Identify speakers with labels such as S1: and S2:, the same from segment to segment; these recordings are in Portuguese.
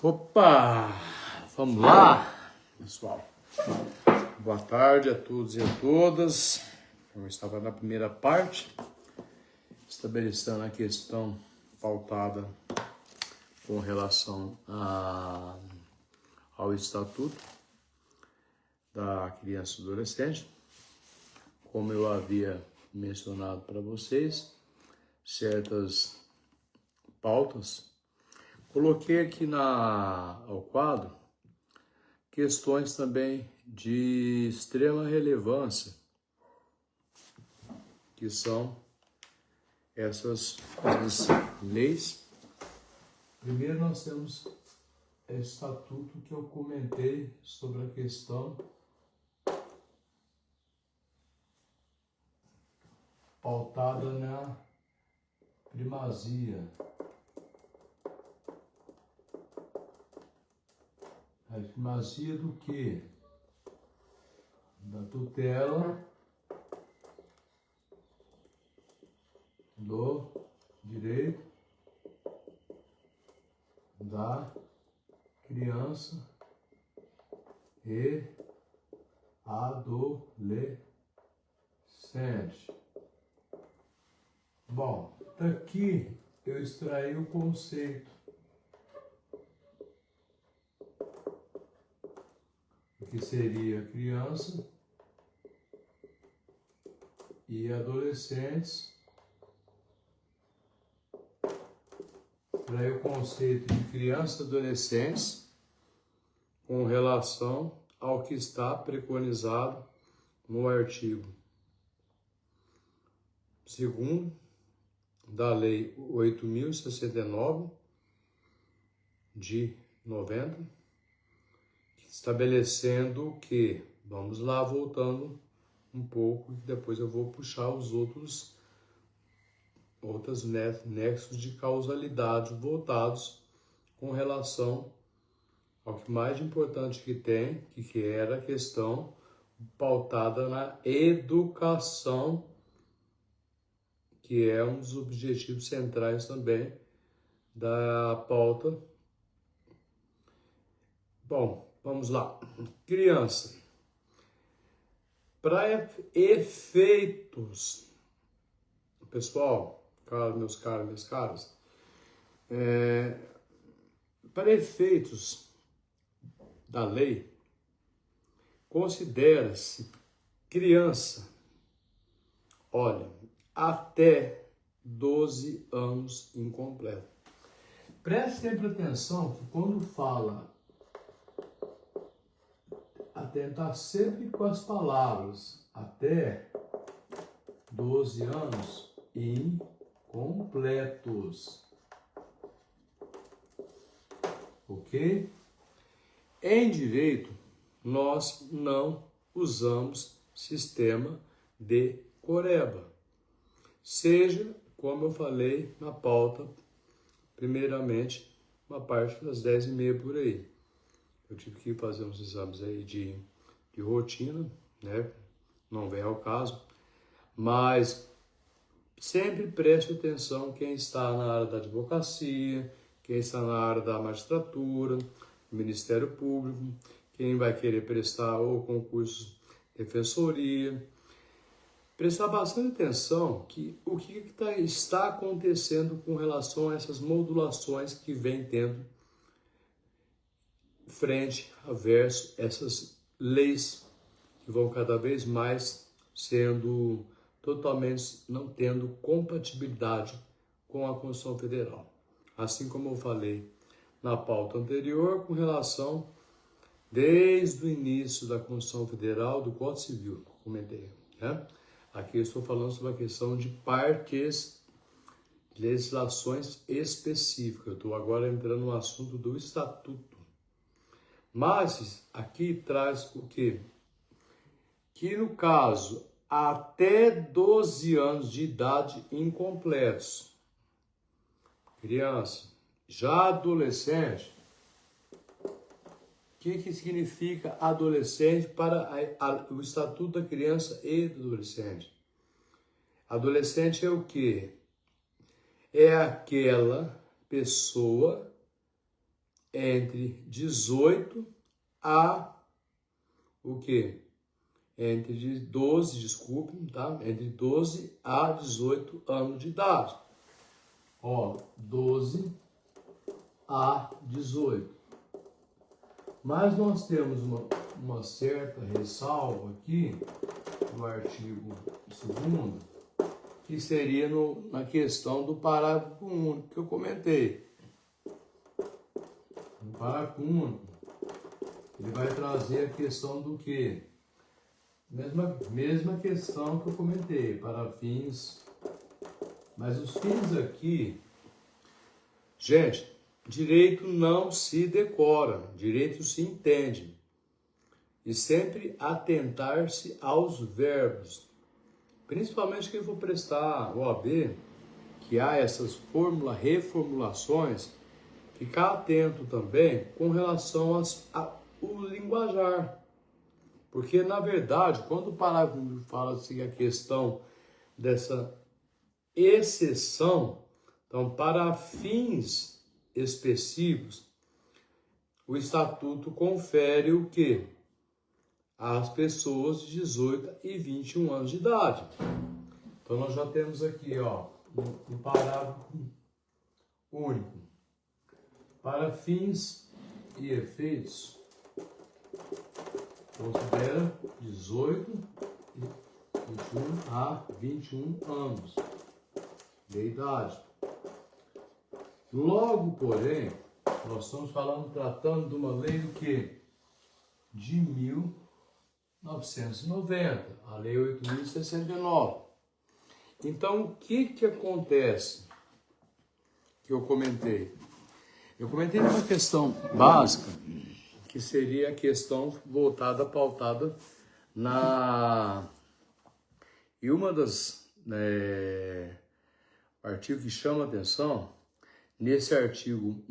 S1: Opa! Vamos lá, pessoal. Boa tarde a todos e a todas. Eu estava na primeira parte, estabelecendo a questão pautada com relação ao Estatuto da Criança e do Adolescente. Como eu havia mencionado para vocês, certas pautas. Coloquei aqui ao quadro questões também de extrema relevância, que são essas leis. Primeiro nós temos esse estatuto que eu comentei sobre a questão pautada na primazia. A primazia do quê? Da tutela do direito da criança e adolescente. Bom, daqui eu extraí o conceito. Que seria criança e adolescentes, para o conceito de criança e adolescentes com relação ao que está preconizado no artigo 2º da Lei 8.069 de 90, estabelecendo que, vamos lá, voltando um pouco, depois eu vou puxar os outros nexos de causalidade voltados com relação ao que mais importante que tem, que era a questão pautada na educação, que é um dos objetivos centrais também da pauta. Bom, vamos lá. Criança. Para efeitos, pessoal, meus caros, minhas caras, para efeitos da lei, considera-se criança, olha, até 12 anos incompleto. Preste sempre atenção que quando fala, atentar sempre com as palavras até 12 anos incompletos. Ok? Em direito, nós não usamos sistema de coreba. Seja, como eu falei na pauta, primeiramente, uma parte das 10h30 por aí. Eu tive que fazer uns exames aí de rotina, né? Não vem ao caso, mas sempre preste atenção quem está na área da advocacia, quem está na área da magistratura, do Ministério Público, quem vai querer prestar ou concurso de defensoria. Prestar bastante atenção que o que está acontecendo com relação a essas modulações que vem tendo frente a verso essas leis que vão cada vez mais sendo totalmente não tendo compatibilidade com a Constituição Federal. Assim como eu falei na pauta anterior com relação desde o início da Constituição Federal do Código Civil, comentei, né? Aqui eu estou falando sobre a questão de partes, legislações específicas. Eu estou agora entrando no assunto do Estatuto. Mas aqui traz o quê? Que no caso, até 12 anos de idade incompletos, criança, já adolescente, o que significa adolescente para o Estatuto da Criança e do Adolescente? Adolescente é o quê? É aquela pessoa entre 18 a o quê? Entre 12, desculpe, tá? Entre 12 a 18 anos de idade. Ó, 12 a 18. Mas nós temos uma certa ressalva aqui no artigo 2º, que seria na questão do parágrafo único que eu comentei. No parágrafo único, ele vai trazer a questão do quê? Mesma questão que eu comentei, para fins. Mas os fins aqui, gente, direito não se decora, direito se entende. E sempre atentar-se aos verbos. Principalmente quem for prestar OAB, que há essas reformulações, ficar atento também com relação ao linguajar. Porque, na verdade, quando o parágrafo fala assim, a questão dessa exceção, então, para fins específicos, o Estatuto confere o quê? Às pessoas de 18 e 21 anos de idade. Então, nós já temos aqui, ó, no parágrafo único. Para fins e efeitos, considera 18 e 21 a 21 anos de idade. Logo, porém, nós estamos tratando de uma lei do quê? De 1990, a Lei 8.069. Então, o que acontece que eu comentei? Eu comentei uma questão básica, que seria a questão pautada E uma das artigos que chama a atenção, nesse artigo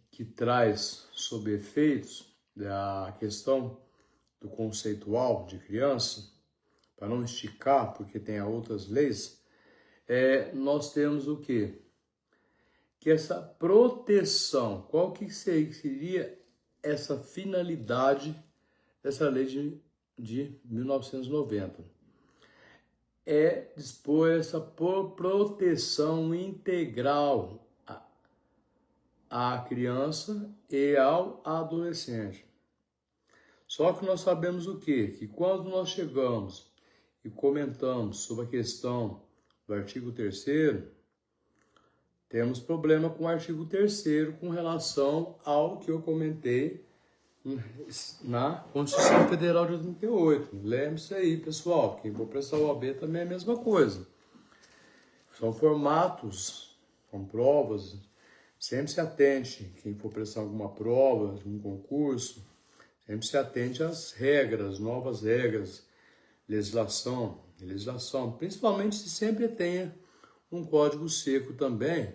S1: que traz sobre efeitos da questão do conceitual de criança, para não esticar, porque tem outras leis, nós temos o quê? Que essa proteção, qual que seria essa finalidade dessa lei de 1990? É dispor essa proteção integral à criança e ao adolescente. Só que nós sabemos o quê? Que quando nós chegamos e comentamos sobre a questão do artigo 3º, temos problema com o artigo 3º com relação ao que eu comentei na Constituição Federal de 88. Lembre-se aí, pessoal, quem for prestar o OAB também é a mesma coisa. São formatos, são provas, sempre se atente, quem for prestar alguma prova, um concurso, sempre se atente às regras, novas regras, legislação, principalmente se sempre tenha um código seco também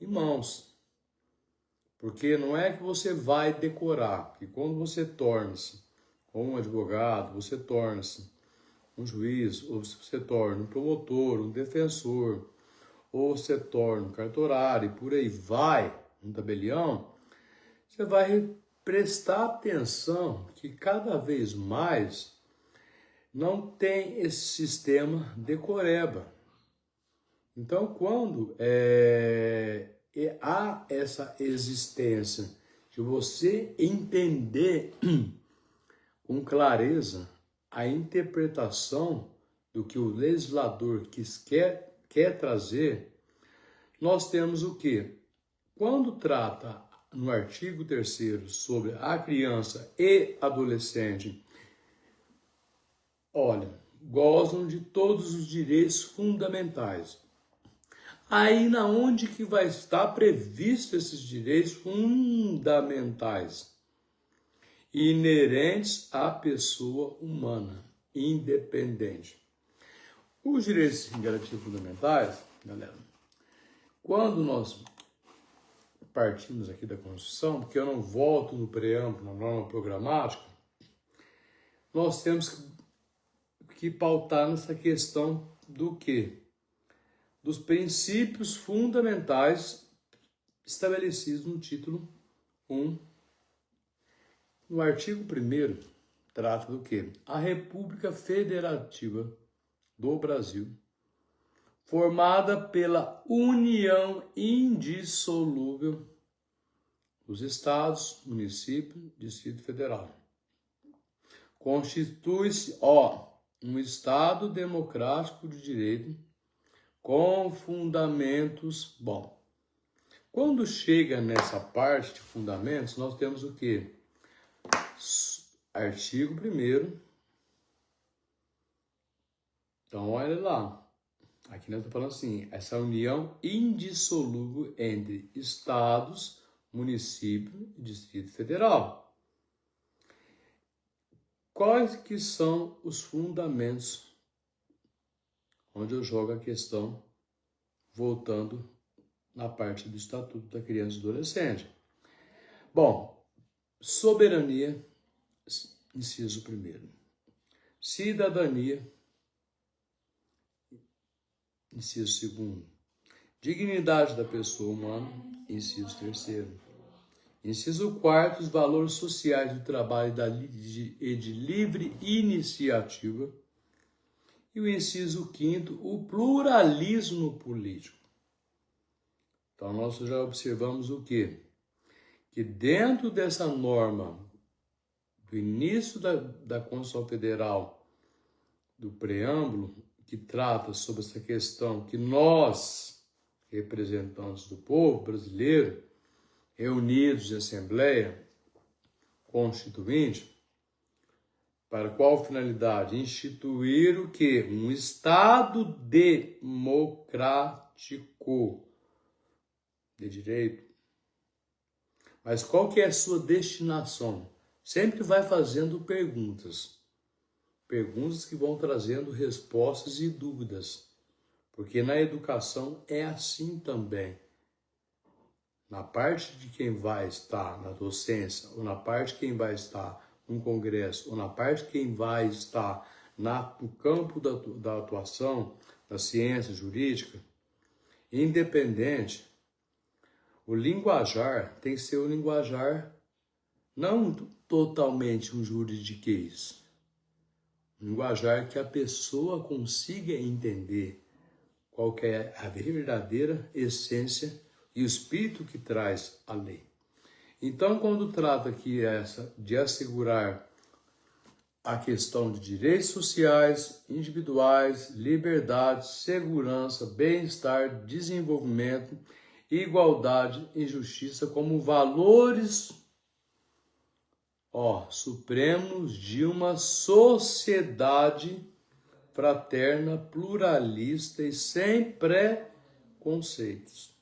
S1: em mãos. Porque não é que você vai decorar, porque quando você torna-se um advogado, você torna-se um juiz, ou você torna um promotor, um defensor, ou você torna um cartorário, e por aí vai, um tabelião, você vai prestar atenção que cada vez mais não tem esse sistema decoreba. Então, quando há essa existência de você entender com clareza a interpretação do que o legislador quer trazer, nós temos o quê? Quando trata no artigo 3º sobre a criança e adolescente, olha, gozam de todos os direitos fundamentais. Aí na onde que vai estar previsto esses direitos fundamentais? Inerentes à pessoa humana, independente. Os direitos garantidos fundamentais, galera, quando nós partimos aqui da Constituição, porque eu não volto no preâmbulo, na norma programática, nós temos que pautar nessa questão do quê? Dos princípios fundamentais estabelecidos no título 1. No artigo 1º, trata do quê? A República Federativa do Brasil, formada pela união indissolúvel dos Estados, municípios, Distrito Federal. Constitui-se, um Estado democrático de direito com fundamentos. Bom, quando chega nessa parte de fundamentos, nós temos o quê? Artigo 1º. Então, olha lá. Aqui nós estamos falando assim, essa união indissolúvel entre Estados, município e Distrito Federal. Quais que são os fundamentos? Onde eu jogo a questão, voltando na parte do Estatuto da Criança e do Adolescente. Bom, soberania, inciso 1º. Cidadania, inciso 2º. Dignidade da pessoa humana, inciso 3º. Inciso 4º, os valores sociais do trabalho e de livre iniciativa. E o inciso 5º, o pluralismo político. Então, nós já observamos o quê? Que dentro dessa norma, do início da Constituição Federal, do preâmbulo, que trata sobre essa questão que nós, representantes do povo brasileiro, reunidos em Assembleia Constituinte, para qual finalidade? Instituir o quê? Um Estado democrático de direito. Mas qual que é a sua destinação? Sempre vai fazendo perguntas. Perguntas que vão trazendo respostas e dúvidas. Porque na educação é assim também. Na parte de quem vai estar na docência, ou na parte de quem vai estar no congresso, ou na parte de quem vai estar no campo da atuação, da ciência jurídica, independente, o linguajar tem que ser um linguajar não totalmente um juridiquês. Um linguajar que a pessoa consiga entender qual que é a verdadeira essência e o espírito que traz a lei. Então, quando trata aqui de assegurar a questão de direitos sociais, individuais, liberdade, segurança, bem-estar, desenvolvimento, igualdade e justiça como valores supremos de uma sociedade fraterna, pluralista e sem preconceitos.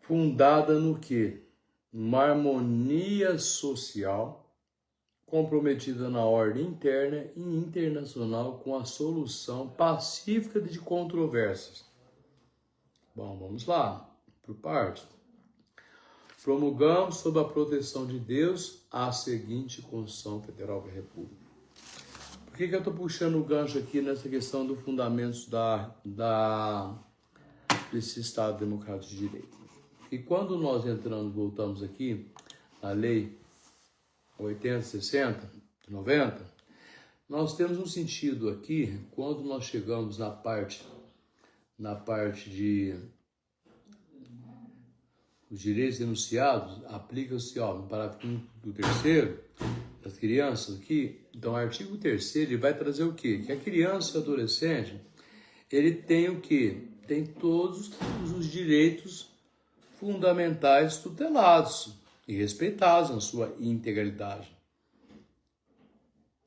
S1: Fundada no quê? Uma harmonia social, comprometida na ordem interna e internacional com a solução pacífica de controvérsias. Bom, vamos lá, por partes. Promulgamos, sob a proteção de Deus, a seguinte Constituição Federal da República. Por que eu estou puxando o gancho aqui nessa questão dos fundamentos desse Estado Democrático de Direito? E quando nós voltamos aqui na Lei 80, 60, 90, nós temos um sentido aqui, quando nós chegamos na parte de os direitos enunciados, aplica-se no parágrafo 5º do 3º, das crianças aqui. Então, o artigo 3º ele vai trazer o quê? Que a criança e o adolescente, ele tem o quê? Tem todos os direitos fundamentais tutelados e respeitados na sua integralidade.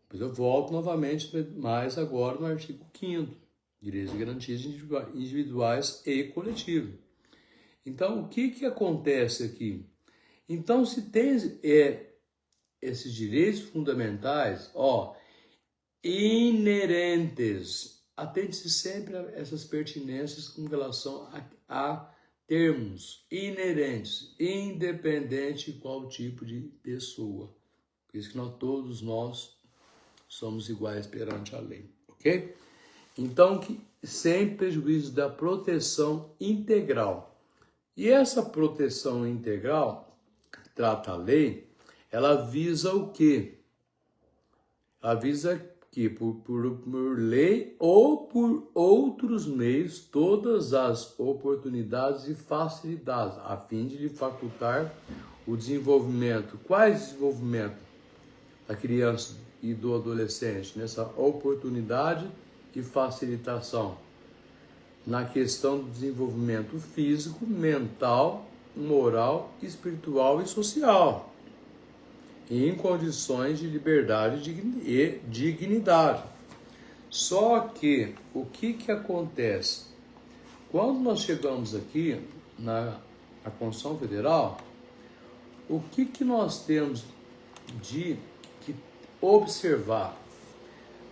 S1: Depois eu volto novamente, mais agora no artigo 5º, direitos e garantias individuais e coletivos. Então, o que acontece aqui? Então, se tem esses direitos fundamentais, inerentes, atente-se sempre a essas pertinências com relação a termos inerentes, independente de qual tipo de pessoa. Por isso que todos nós somos iguais perante a lei, ok? Então, sem prejuízo da proteção integral E essa proteção integral, que trata a lei, ela visa o quê? Ela visa que por lei ou por outros meios, todas as oportunidades e facilidades, a fim de lhe facultar o desenvolvimento. Quais desenvolvimento da criança e do adolescente? Nessa oportunidade e facilitação. Na questão do desenvolvimento físico, mental, moral, espiritual e social. E em condições de liberdade e dignidade. Só que, o que acontece? Quando nós chegamos aqui na Constituição Federal, o que nós temos de que observar?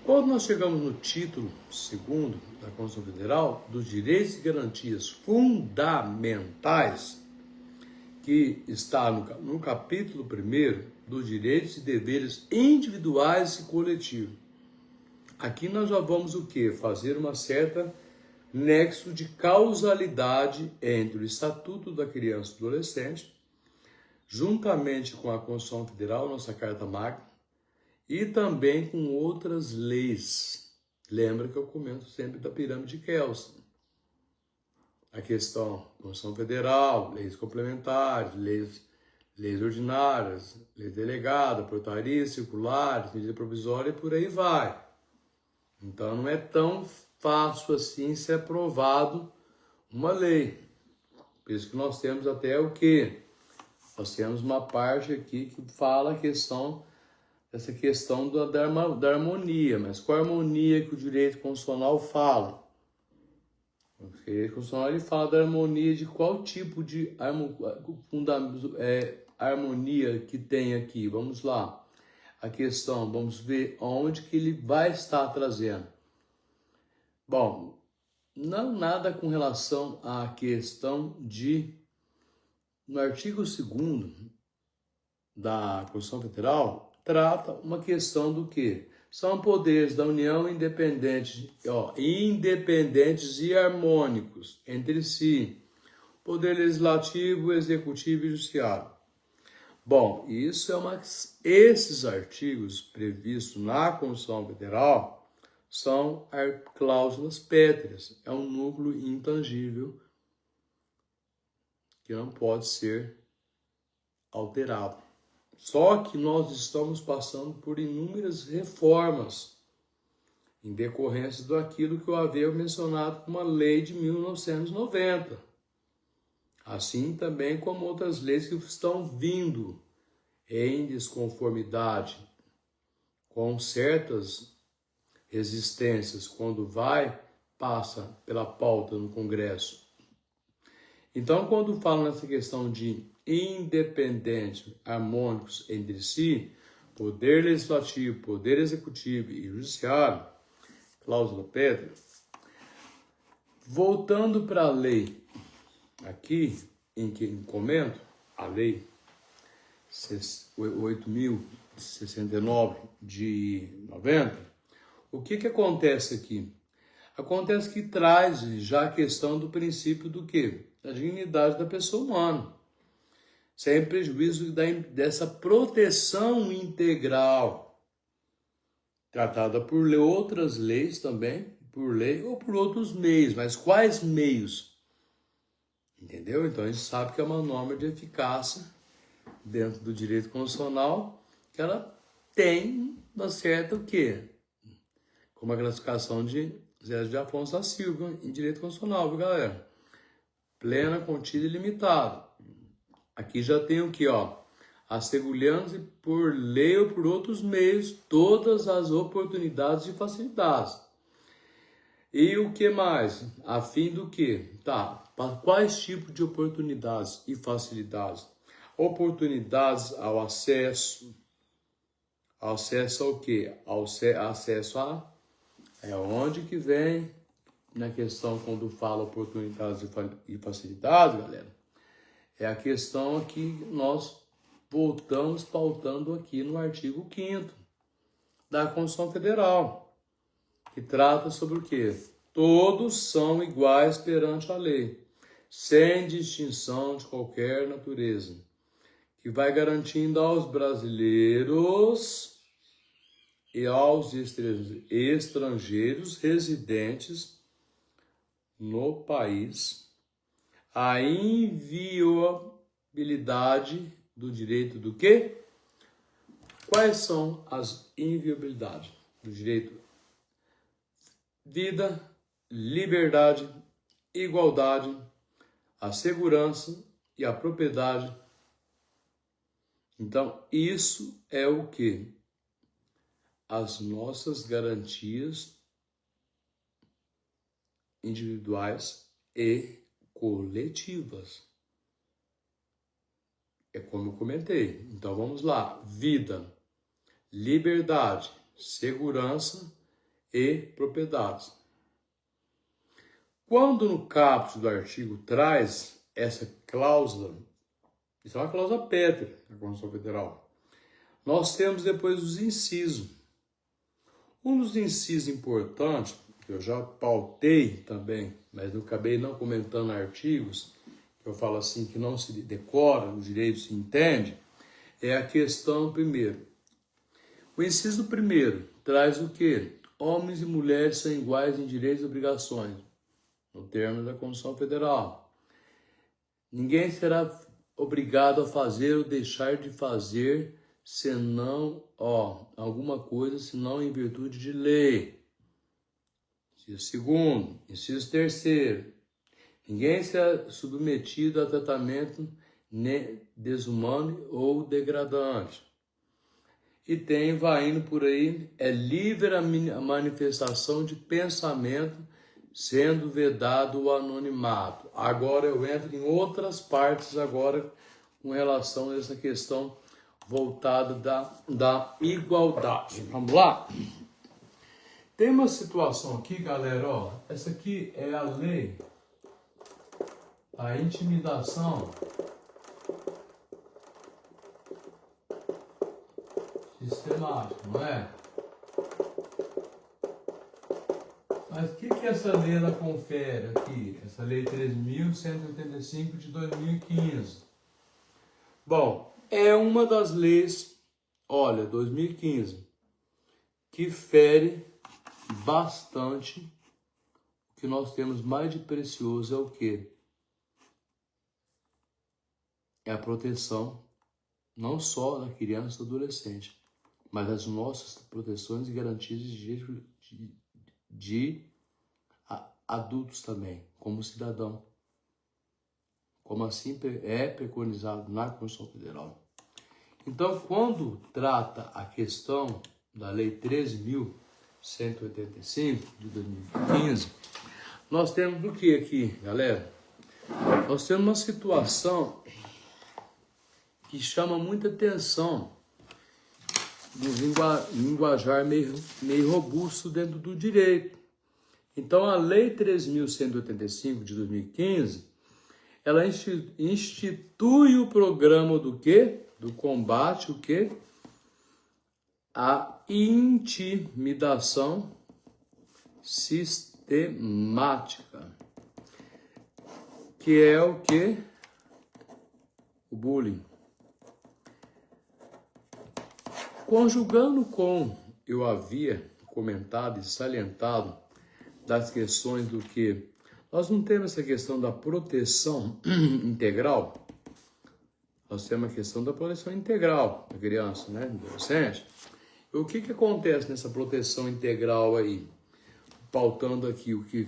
S1: Quando nós chegamos no título 2º da Constituição Federal, dos direitos e garantias fundamentais, que está no capítulo 1º dos direitos e deveres individuais e coletivos. Aqui nós já vamos o quê? Fazer uma certa nexo de causalidade entre o Estatuto da Criança e do Adolescente, juntamente com a Constituição Federal, nossa Carta Magna, e também com outras leis. Lembra que eu comento sempre da pirâmide de Kelsen. A questão da Constituição Federal, leis complementares, leis ordinárias, leis delegadas, portarias, circulares, medida provisória e por aí vai. Então não é tão fácil assim ser aprovado uma lei. Por isso que nós temos até o quê? Nós temos uma parte aqui que fala essa questão da harmonia. Mas qual a harmonia que o direito constitucional fala? O direito constitucional ele fala da harmonia de qual tipo de harmonia que tem aqui. Vamos lá. A questão, vamos ver onde que ele vai estar trazendo. Bom, não nada com relação à questão de... No artigo 2º da Constituição Federal, trata uma questão do quê? São poderes da União independentes e harmônicos entre si. Poder legislativo, executivo e judiciário. Bom, isso esses artigos previstos na Constituição Federal são cláusulas pétreas. É um núcleo intangível que não pode ser alterado. Só que nós estamos passando por inúmeras reformas em decorrência daquilo que eu havia mencionado como a lei de 1990. Assim também como outras leis que estão vindo em desconformidade com certas resistências quando passa pela pauta no Congresso. Então, quando falo nessa questão de independentes, harmônicos entre si, poder legislativo, poder executivo e judiciário, cláusula pétrea, voltando para a lei, aqui em que comento, a lei 8.069 de 90, o que acontece aqui? Acontece que traz já a questão do princípio do quê? Da dignidade da pessoa humana, sem prejuízo dessa proteção integral, tratada por outras leis também, por lei ou por outros meios. Mas quais meios? Entendeu? Então a gente sabe que é uma norma de eficácia dentro do direito constitucional, que ela tem uma certa o quê? Como a classificação de Zé de Afonso da Silva em direito constitucional, viu, galera? Plena, contida e limitada. Aqui já tem o que, assegurando-se por lei ou por outros meios todas as oportunidades e facilidades. E o que mais? A fim do quê? Para quais tipos de oportunidades e facilidades? Oportunidades ao acesso. Acesso ao quê? Acesso a... É onde que vem, na questão quando fala oportunidades e facilidades, galera, é a questão que nós voltamos pautando aqui no artigo 5º da Constituição Federal, que trata sobre o quê? Todos são iguais perante a lei, sem distinção de qualquer natureza, que vai garantindo aos brasileiros e aos estrangeiros residentes no país a inviolabilidade do direito do quê? Quais são as inviolabilidades do direito? Vida, liberdade, igualdade, a segurança e a propriedade. Então, isso é o que? As nossas garantias individuais e coletivas. É como eu comentei. Então, vamos lá. Vida, liberdade, segurança e propriedades. Quando no caput do artigo traz essa cláusula, isso é uma cláusula pétrea da Constituição Federal, nós temos depois os incisos. Um dos incisos importantes, que eu já pautei também, mas eu acabei não comentando artigos, que eu falo assim, que não se decora, o direito se entende, é a questão primeiro. O inciso primeiro traz o quê? Homens e mulheres são iguais em direitos e obrigações, no termo da Constituição Federal. Ninguém será obrigado a fazer ou deixar de fazer senão, alguma coisa, senão em virtude de lei. Inciso segundo. Inciso terceiro. Ninguém será submetido a tratamento desumano ou degradante. E vai indo por aí, é livre a manifestação de pensamento, sendo vedado o anonimato. Agora eu entro em outras partes agora com relação a essa questão voltada da igualdade. Vamos lá? Tem uma situação aqui, galera, essa aqui é a lei da intimidação sistemática, não é? Mas o que essa lei ela confere aqui? Essa lei 3.185 de 2015. Bom, é uma das leis, 2015, que fere bastante. O que nós temos mais de precioso é o quê? É a proteção, não só da criança e do adolescente, mas das nossas proteções e garantias de direito de adultos também, como cidadão, como assim é preconizado na Constituição Federal. Então, quando trata a questão da Lei 13.185 de 2015, nós temos o que aqui, galera? Nós temos uma situação que chama muita atenção no linguajar meio robusto dentro do direito. Então, a Lei 3.185 de 2015, ela institui o programa do quê? Do combate, o quê? A intimidação sistemática, que é o quê? O bullying. Conjugando com eu havia comentado e salientado das questões do que nós não temos essa questão da proteção integral, nós temos a questão da proteção integral da criança, né, do adolescente. E o que acontece nessa proteção integral aí? Pautando aqui o que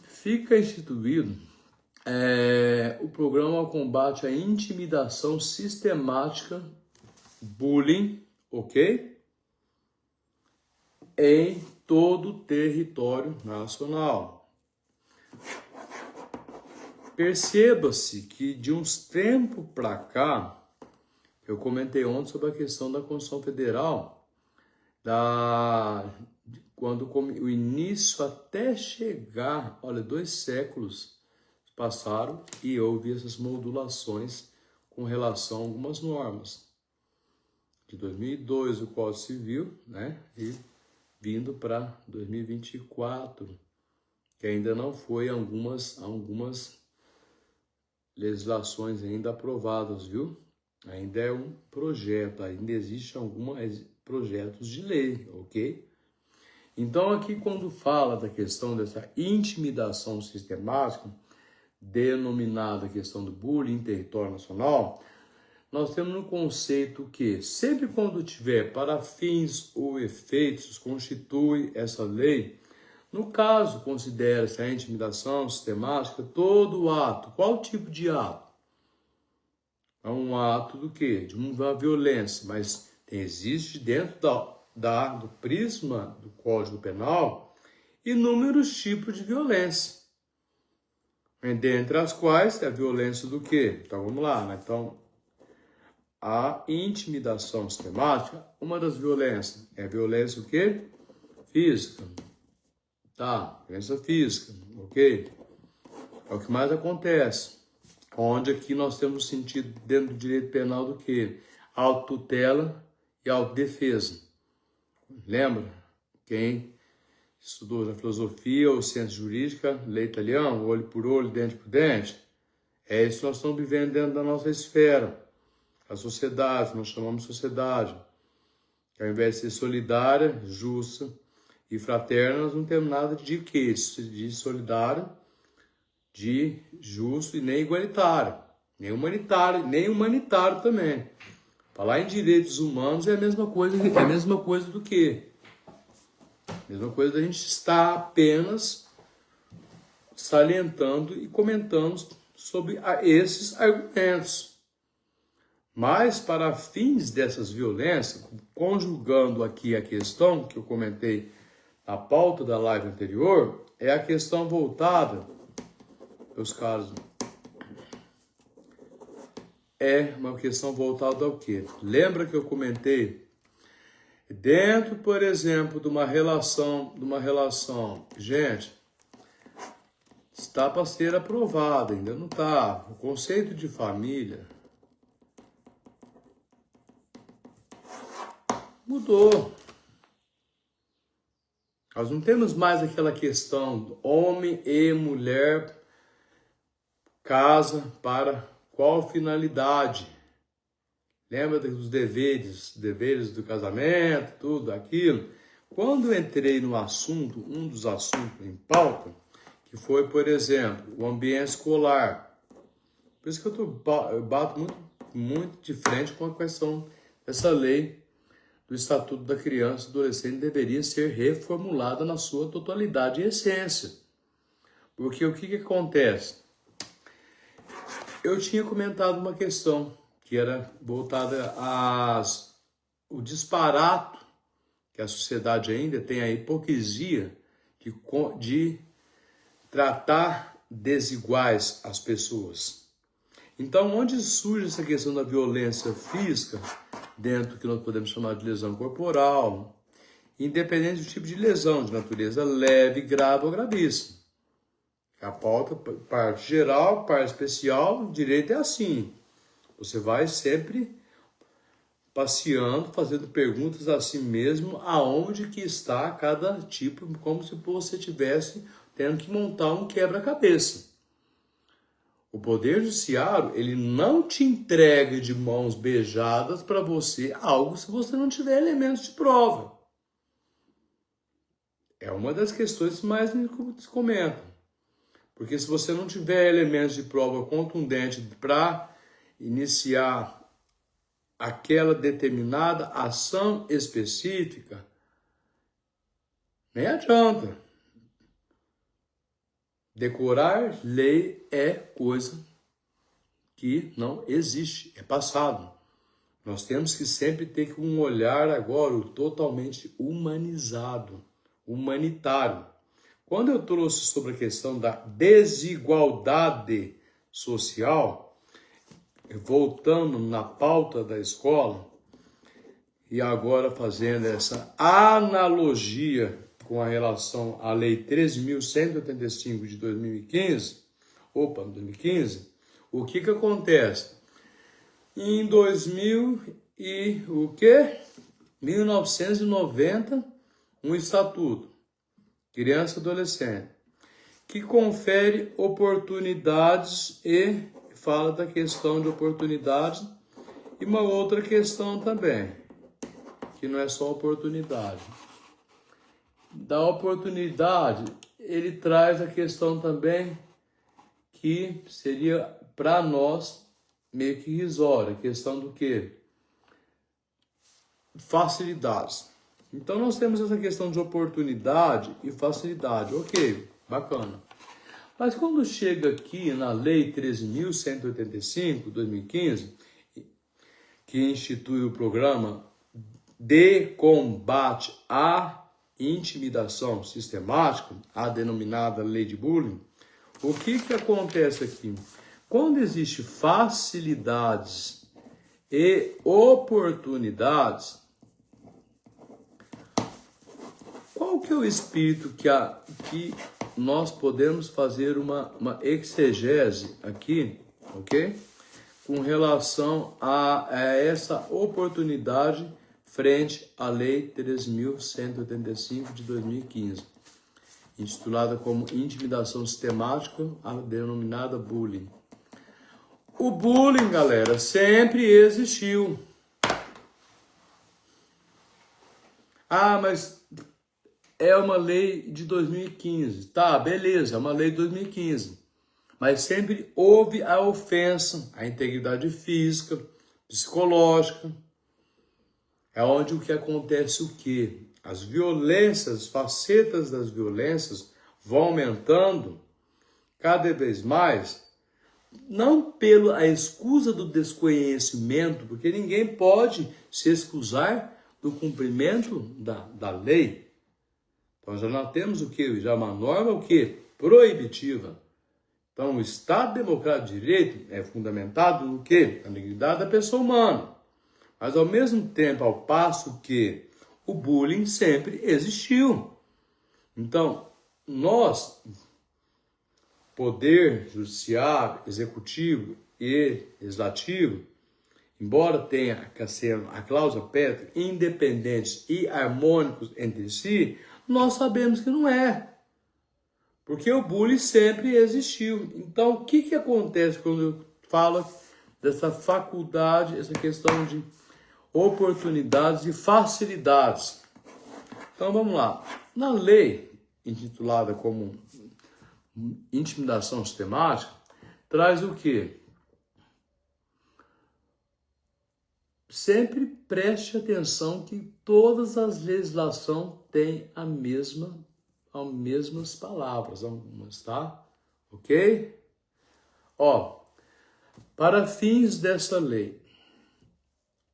S1: fica instituído o programa ao combate à intimidação sistemática, bullying, ok? Em todo o território nacional. Perceba-se que de uns tempos para cá, eu comentei ontem sobre a questão da Constituição Federal, quando o início até chegar, 2 séculos passaram e houve essas modulações com relação a algumas normas. De 2002 o Código Civil, né, e vindo para 2024 que ainda não foi algumas legislações ainda aprovadas, viu? Ainda é um projeto, ainda existem alguns projetos de lei, ok? Então, aqui quando fala da questão dessa intimidação sistemática, denominada questão do bullying em território nacional, nós temos um conceito que, sempre quando tiver para fins ou efeitos, constitui essa lei, no caso, considera-se a intimidação sistemática todo ato. Qual tipo de ato? É um ato do quê? De uma violência, mas existe dentro do prisma do Código Penal inúmeros tipos de violência, dentre as quais é a violência do quê? Então vamos lá, né? Então, a intimidação sistemática, uma das violências é a violência o quê? Física. Tá, violência física, ok? É o que mais acontece. Onde aqui nós temos sentido dentro do direito penal do quê? Autotutela e autodefesa. Lembra? Quem estudou na filosofia ou ciência jurídica, lei italiana, olho por olho, dente por dente, é isso que nós estamos vivendo dentro da nossa esfera. A sociedade, nós chamamos de sociedade, que ao invés de ser solidária, justa e fraterna, nós não temos nada de quê? De solidário, de justo e nem igualitário, nem humanitário também. Falar em direitos humanos é a mesma coisa do que? A mesma coisa da gente estar apenas salientando e comentando sobre esses argumentos. Mas, para fins dessas violências, conjugando aqui a questão que eu comentei na pauta da live anterior, é a questão voltada, meus caros, é uma questão voltada ao quê? Lembra que eu comentei? Dentro, por exemplo, de uma relação, gente, está para ser aprovada, ainda não está. O conceito de família mudou. Nós não temos mais aquela questão do homem e mulher casa para qual finalidade. Lembra dos deveres do casamento, tudo aquilo? Quando eu entrei no assunto, um dos assuntos em pauta, que foi, por exemplo, o ambiente escolar. Por isso que eu bato muito de frente com a questão dessa lei do Estatuto da Criança e do Adolescente deveria ser reformulada na sua totalidade e essência. Porque o que acontece? Eu tinha comentado uma questão que era voltada o disparato que a sociedade ainda tem, a hipocrisia de tratar desiguais as pessoas. Então, onde surge essa questão da violência física, dentro do que nós podemos chamar de lesão corporal, independente do tipo de lesão, de natureza leve, grave ou gravíssima. A pauta, parte geral, parte especial, direito é assim. Você vai sempre passeando, fazendo perguntas a si mesmo, aonde que está cada tipo, como se você estivesse tendo que montar um quebra-cabeça. O Poder Judiciário, ele não te entrega de mãos beijadas para você algo se você não tiver elementos de prova. É uma das questões que mais me comentam. Porque se você não tiver elementos de prova contundentes para iniciar aquela determinada ação específica, nem adianta. Decorar lei é coisa que não existe, é passado. Nós temos que sempre ter um olhar agora totalmente humanizado, humanitário. Quando eu trouxe sobre a questão da desigualdade social, voltando na pauta da escola, e agora fazendo essa analogia com a relação à Lei 13.185 de 2015, o que acontece? Em 1990, um estatuto, criança e adolescente. que confere oportunidades e fala da questão de oportunidades e uma outra questão também, que não é só oportunidade. Da oportunidade, ele traz a questão também que seria para nós meio que irrisória, a questão do quê? Facilidades. Então nós temos essa questão de oportunidade e facilidade. Ok, bacana. Mas quando chega aqui na Lei 13.185, 2015, que institui o programa de combate à intimidação sistemática, a denominada Lei de Bullying, o que acontece aqui? Quando existe facilidades e oportunidades, qual que é o espírito que nós podemos fazer uma exegese aqui, ok? Com relação a essa oportunidade frente à Lei 13.185 de 2015, intitulada como Intimidação Sistemática, a denominada bullying. O bullying, galera, sempre existiu. Ah, mas é uma lei de 2015. Tá, beleza, é uma lei de 2015. Mas sempre houve a ofensa à integridade física, psicológica. É onde o que acontece o quê? As violências, as facetas das violências vão aumentando cada vez mais, não pela escusa do desconhecimento, porque ninguém pode se excusar do cumprimento da lei. Então já nós temos o quê? Já uma norma o quê? Proibitiva. Então o Estado Democrático de Direito é fundamentado no quê? Na dignidade da pessoa humana. Mas ao mesmo tempo, ao passo que o bullying sempre existiu. Então, nós, poder judiciário, executivo e legislativo, embora tenha a cláusula pétrea, independentes e harmônicos entre si, nós sabemos que não é. Porque o bullying sempre existiu. Então, o que acontece quando eu falo dessa faculdade, essa questão de oportunidades e facilidades? Então, vamos lá. Na lei, intitulada como Intimidação Sistemática, traz o quê? Sempre preste atenção que todas as legislações têm as mesmas palavras, algumas, tá? Ok? Ó, para fins dessa lei,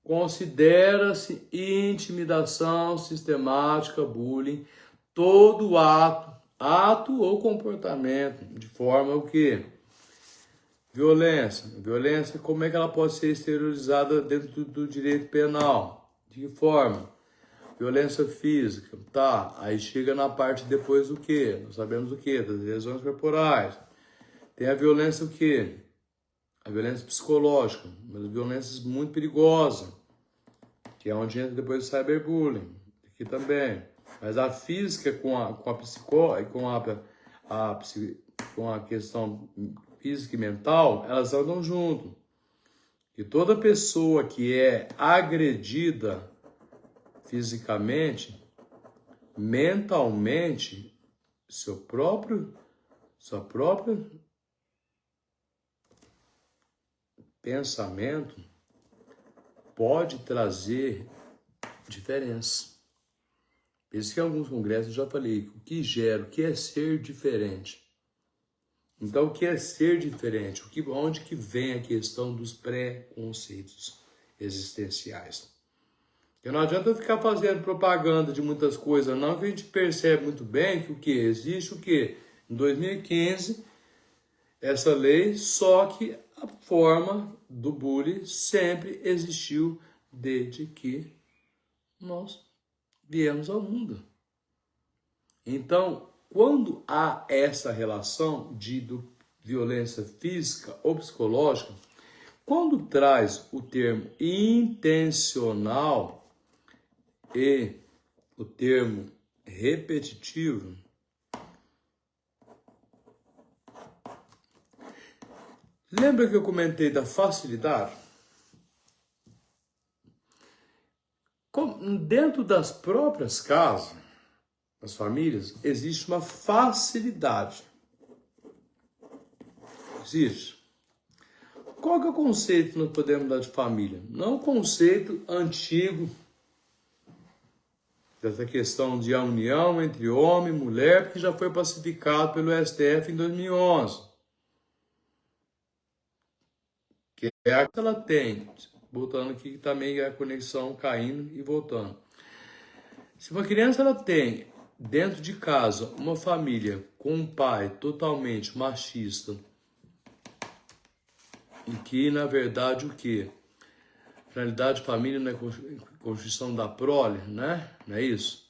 S1: considera-se intimidação sistemática, bullying, todo ato ou comportamento de forma o quê? Violência. Violência, como é que ela pode ser exteriorizada dentro do direito penal? De que forma? Violência física, tá? Aí chega na parte depois do quê? Nós sabemos o quê? Das lesões corporais. Tem a violência o quê? A violência psicológica, mas violências muito perigosas, que é onde entra depois o cyberbullying, aqui também. Mas a física com a questão física e mental, elas andam junto. E toda pessoa que é agredida fisicamente, mentalmente, seu próprio pensamento pode trazer diferença. Por isso que em alguns congressos eu já falei, o que é ser diferente? Então, o que é ser diferente? Onde que vem a questão dos preconceitos existenciais? Porque não adianta ficar fazendo propaganda de muitas coisas, não, que a gente percebe muito bem que o que existe, o que? Em 2015, essa lei, só que a forma do bullying sempre existiu desde que nós viemos ao mundo. Então, quando há essa relação de violência física ou psicológica, quando traz o termo intencional e o termo repetitivo, Lembra que eu comentei da facilidade? Dentro das próprias casas, das famílias, existe uma facilidade. Existe. Qual que é o conceito que nós podemos dar de família? Não o conceito antigo dessa questão de a união entre homem e mulher, que já foi pacificado pelo STF em 2011. Que é a que ela tem. Voltando aqui, também a conexão caindo e voltando. Se uma criança ela tem dentro de casa uma família com um pai totalmente machista, e que na verdade o que? Na realidade, família não é construção da prole, né? Não é isso?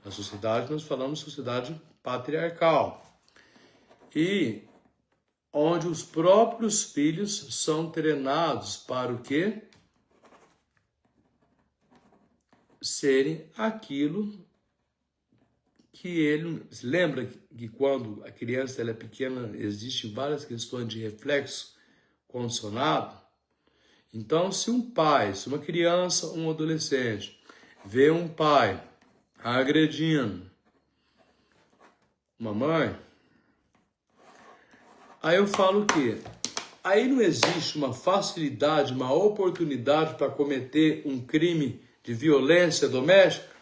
S1: Na sociedade, nós falamos sociedade patriarcal. E onde os próprios filhos são treinados para o quê? Serem aquilo que ele... Lembra que quando a criança ela é pequena, existem várias questões de reflexo condicionado? Então, se um pai, se uma criança, um adolescente, vê um pai agredindo uma mãe, aí eu falo o quê? Aí não existe uma facilidade, uma oportunidade para cometer um crime de violência doméstica?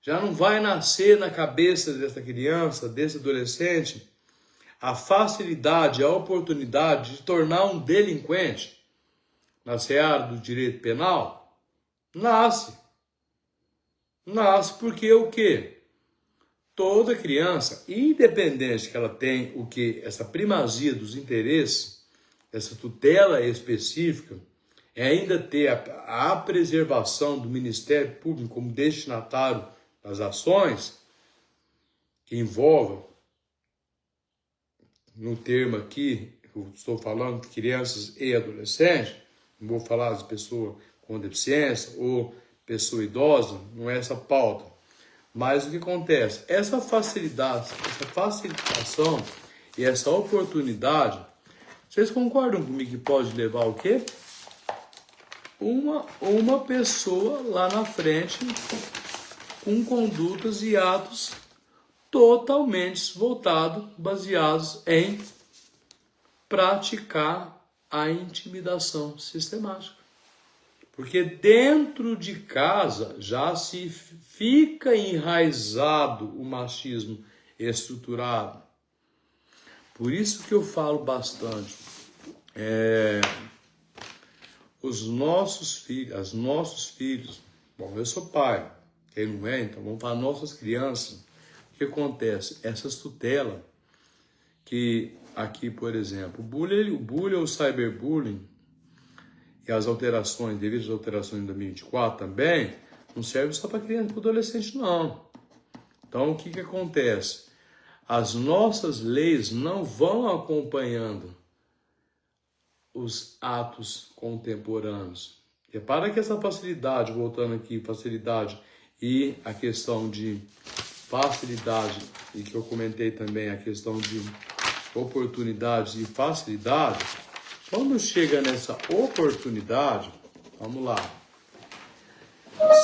S1: Já não vai nascer na cabeça dessa criança, desse adolescente, a facilidade, a oportunidade de tornar um delinquente na seara do direito penal? Nasce. Nasce porque o quê? Toda criança, independente que ela tenha o quê? Essa primazia dos interesses, essa tutela específica, é ainda ter a preservação do Ministério Público como destinatário das ações, que envolvam, no termo aqui, eu estou falando de crianças e adolescentes, não vou falar de pessoa com deficiência ou pessoa idosa, não é essa pauta. Mas o que acontece? Essa facilidade, essa facilitação e essa oportunidade, vocês concordam comigo que pode levar o quê? Uma pessoa lá na frente com condutas e atos totalmente voltados, baseados em praticar a intimidação sistemática. Porque dentro de casa já se fica enraizado o machismo estruturado. Por isso que eu falo bastante. Os nossos filhos, bom, eu sou pai, quem não é, então vamos falar nossas crianças. O que acontece? Essas tutelas, que aqui, por exemplo, o bullying ou o cyberbullying, e as alterações, devido às alterações de 2024 também, não serve só para criança e para adolescente, não. Então, o que acontece? As nossas leis não vão acompanhando os atos contemporâneos. Repara que essa facilidade, voltando aqui, facilidade e a questão de facilidade, e que eu comentei também, a questão de oportunidades e facilidade, quando chega nessa oportunidade, vamos lá.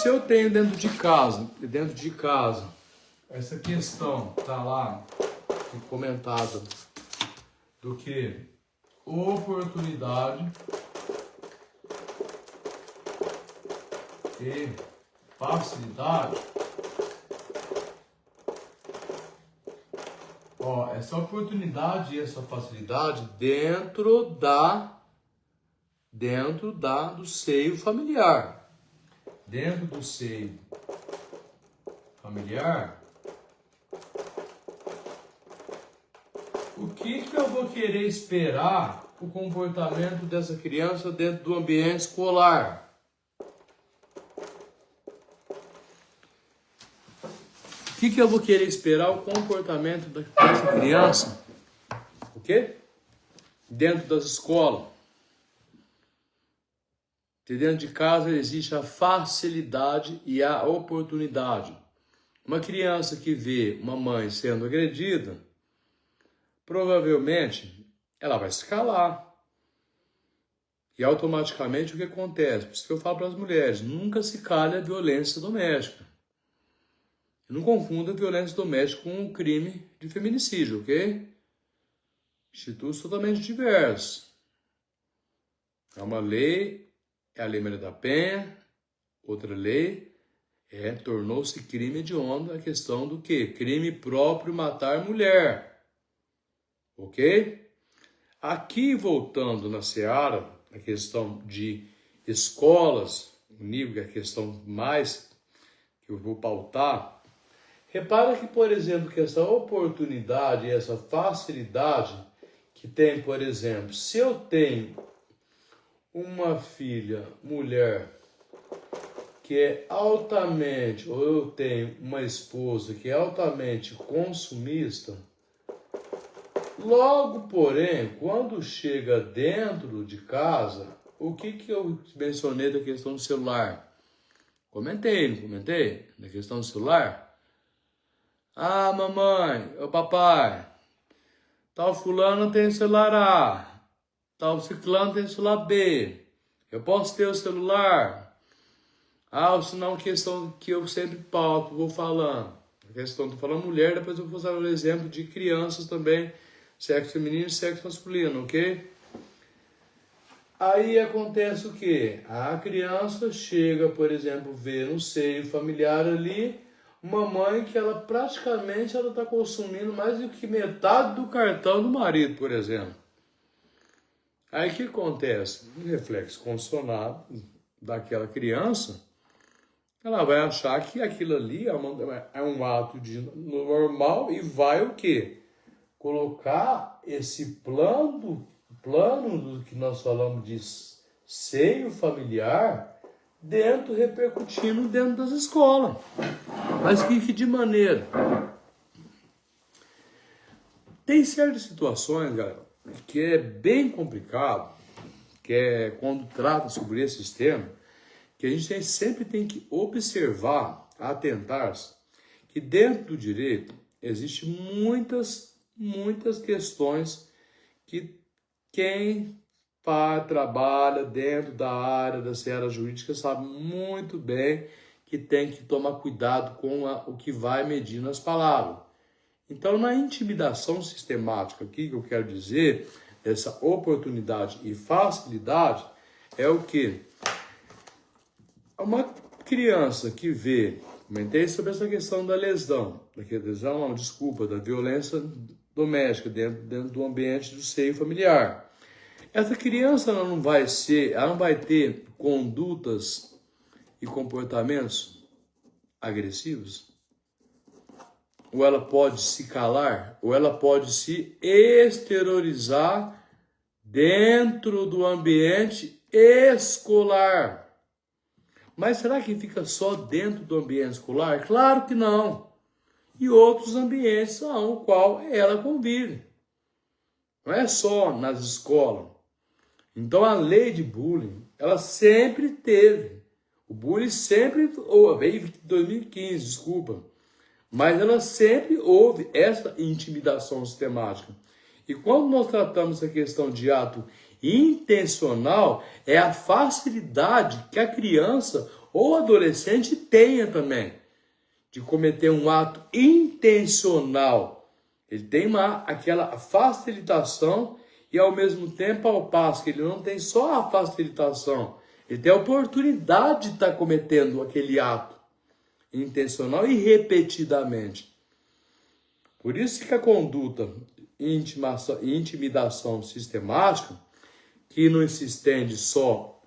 S1: Se eu tenho dentro de casa, essa questão tá lá comentada do que oportunidade e facilidade. Ó, essa oportunidade e essa facilidade dentro do seio familiar. Dentro do seio familiar, o que eu vou querer esperar o comportamento dessa criança dentro do ambiente escolar? O que eu vou querer esperar o comportamento dessa criança? O quê? Dentro das escolas. Dentro de casa existe a facilidade e a oportunidade. Uma criança que vê uma mãe sendo agredida, provavelmente ela vai se calar. E automaticamente o que acontece? Por isso que eu falo para as mulheres, nunca se cale a violência doméstica. Não confunda a violência doméstica com um crime de feminicídio, ok? Institutos totalmente diversos. É uma lei, é a Lei Maria da Penha, outra lei tornou-se crime hediondo a questão do quê? Crime próprio matar mulher. Ok? Aqui, voltando na seara, a questão de escolas, o nível que é a questão mais que eu vou pautar, repara que, por exemplo, que essa oportunidade, essa facilidade que tem, por exemplo, se eu tenho uma filha, mulher, que é altamente, ou eu tenho uma esposa que é altamente consumista, logo, porém, quando chega dentro de casa, o que eu mencionei da questão do celular? Comentei, não comentei? Da questão do celular? Ah, mamãe, ô papai, tal fulano tem celular A, tal ciclano tem celular B, eu posso ter o celular? Ah, ou senão questão que eu sempre pauto, vou falando. A questão, estou falando mulher, depois eu vou usar o exemplo de crianças também, sexo feminino e sexo masculino, ok? Aí acontece o quê? A criança chega, por exemplo, ver no seio familiar ali, uma mãe que ela praticamente está consumindo mais do que metade do cartão do marido, por exemplo. Aí o que acontece? Um reflexo condicionado daquela criança, ela vai achar que aquilo ali é um ato normal e vai o quê? Colocar esse plano do que nós falamos de seio familiar repercutindo dentro das escolas. Mas que de maneira? Tem certas situações, galera, que é bem complicado, que é quando trata sobre esses temas, que a gente sempre tem que observar, atentar-se, que dentro do direito existem muitas questões que quem trabalha dentro da área da seara jurídica sabe muito bem que tem que tomar cuidado com o que vai medir nas palavras. Então, na intimidação sistemática, aqui que eu quero dizer, essa oportunidade e facilidade, é o quê? Uma criança que vê, comentei sobre essa questão da lesão, da violência doméstica dentro do ambiente do seio familiar. Essa criança ela não vai ter condutas e comportamentos agressivos? Ou ela pode se calar? Ou ela pode se exteriorizar dentro do ambiente escolar? Mas será que fica só dentro do ambiente escolar? Claro que não. E outros ambientes ao qual ela convive. Não é só nas escolas. Então a lei de bullying, ela sempre teve. O bullying sempre veio em 2015, desculpa. Mas ela sempre houve essa intimidação sistemática. E quando nós tratamos a questão de ato intencional, é a facilidade que a criança ou adolescente tenha também de cometer um ato intencional. Ele tem aquela facilitação e ao mesmo tempo, ao passo que ele não tem só a facilitação, ele tem a oportunidade de estar cometendo aquele ato intencional e repetidamente. Por isso que a conduta intimidação sistemática, que não se estende só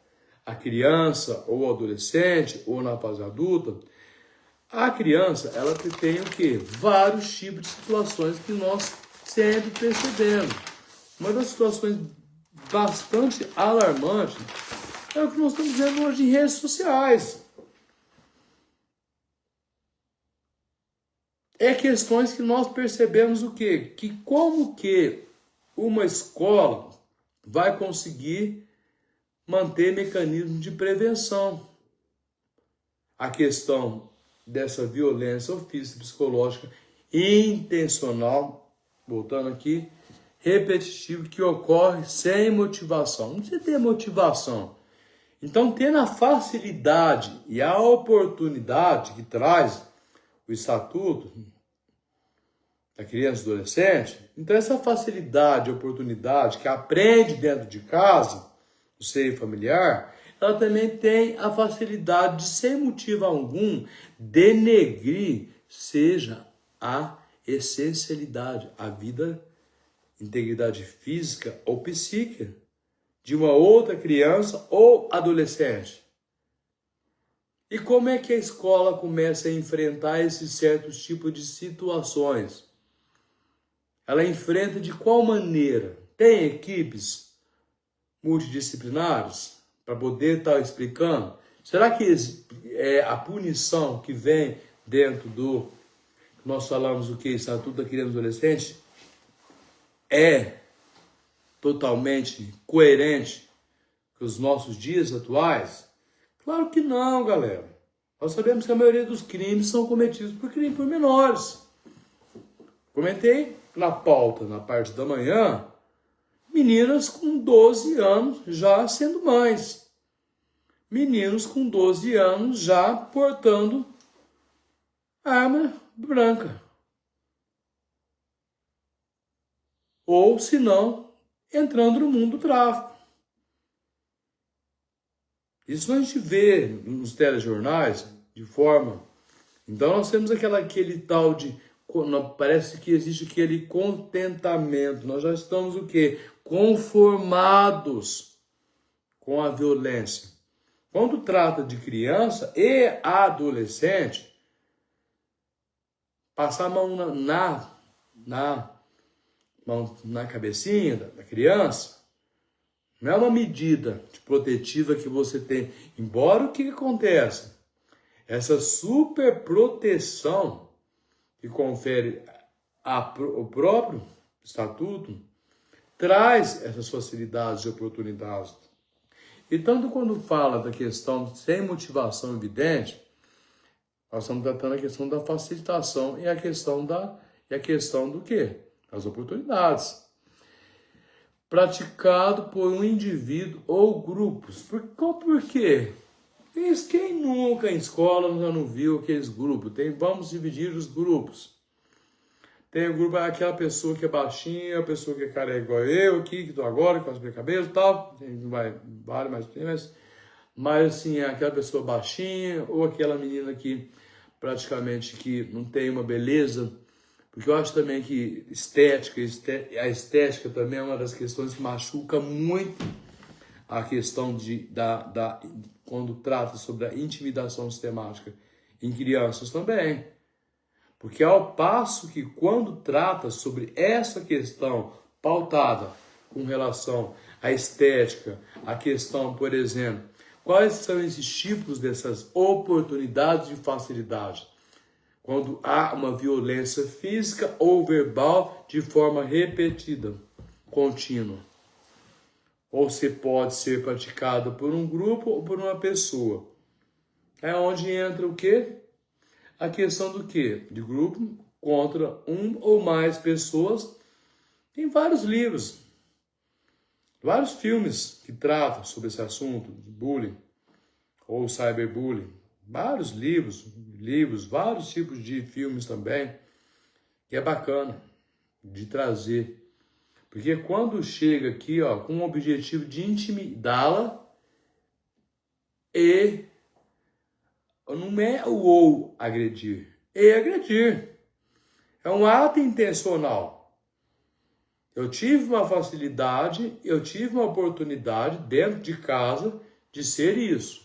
S1: à criança ou ao adolescente ou na fase adulta, a criança ela tem o quê? Vários tipos de situações que nós sempre percebemos. Uma das situações bastante alarmantes é o que nós estamos vendo hoje em redes sociais. É questões que nós percebemos o quê? Que como que uma escola vai conseguir manter mecanismos de prevenção. A questão dessa violência física, psicológica, intencional, voltando aqui, repetitivo que ocorre sem motivação. Não precisa ter motivação. Então, tendo a facilidade e a oportunidade que traz o Estatuto da Criança e do Adolescente, então essa facilidade e oportunidade que aprende dentro de casa, no seio familiar, ela também tem a facilidade de, sem motivo algum, denegrir, seja a essencialidade, a vida, integridade física ou psíquica de uma outra criança ou adolescente. E como é que a escola começa a enfrentar esses certos tipos de situações? Ela enfrenta de qual maneira? Tem equipes multidisciplinares para poder estar explicando? Será que a punição que vem dentro do, nós falamos o que? Estatuto da Criança e do Adolescente, é totalmente coerente com os nossos dias atuais? Claro que não, galera. Nós sabemos que a maioria dos crimes são cometidos por menores. Comentei na pauta, na parte da manhã, meninas com 12 anos já sendo mães. Meninos com 12 anos já portando arma branca. Ou, se não, entrando no mundo do tráfico. Isso a gente vê nos telejornais de forma... Então nós temos aquele tal de... Parece que existe aquele contentamento. Nós já estamos o quê? Conformados com a violência. Quando trata de criança e adolescente, passar a mão na cabecinha da criança não é uma medida protetiva que você tem. Embora o que acontece? Essa super proteção que confere o próprio Estatuto traz essas facilidades e oportunidades. E tanto quando fala da questão sem motivação evidente, nós estamos tratando a questão da facilitação e a questão do quê? As oportunidades. Praticado por um indivíduo ou grupos. Por quê? Quem nunca em escola já não viu aqueles grupos? Vamos dividir os grupos. Tem o grupo, aquela pessoa que é baixinha, a pessoa que é cara igual eu aqui, que estou agora, com as minhas cabeças e tal. Não vale mais, mas assim, é aquela pessoa baixinha, ou aquela menina que praticamente que não tem uma beleza. Porque eu acho também que a estética também é uma das questões que machuca muito a questão quando trata sobre a intimidação sistemática em crianças também. Porque ao passo que quando trata sobre essa questão pautada com relação à estética, a questão, por exemplo, quais são esses tipos dessas oportunidades de facilidade? Quando há uma violência física ou verbal de forma repetida, contínua. Ou se pode ser praticada por um grupo ou por uma pessoa. É onde entra o quê? A questão do quê? De grupo contra um ou mais pessoas. Tem vários livros, vários filmes que tratam sobre esse assunto de bullying ou cyberbullying. Vários livros, vários tipos de filmes também, que é bacana de trazer. Porque quando chega aqui, com o objetivo de intimidá-la, e não é o ou agredir, é agredir. É um ato intencional. Eu tive uma facilidade, eu tive uma oportunidade dentro de casa de ser isso.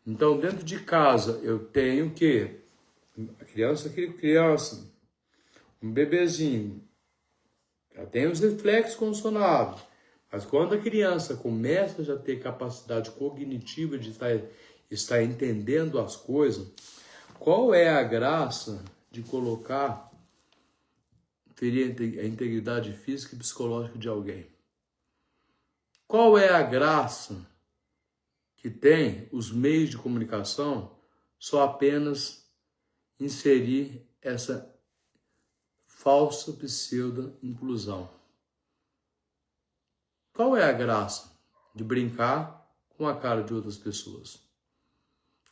S1: Então, dentro de casa, eu tenho o quê? A criança, um bebezinho, já tem os reflexos condicionados. Mas quando a criança começa a já ter capacidade cognitiva de estar entendendo as coisas, qual é a graça de ferir a integridade física e psicológica de alguém? Qual é a graça que tem os meios de comunicação só apenas inserir essa falsa pseudo-inclusão? qual é a graça de brincar com a cara de outras pessoas?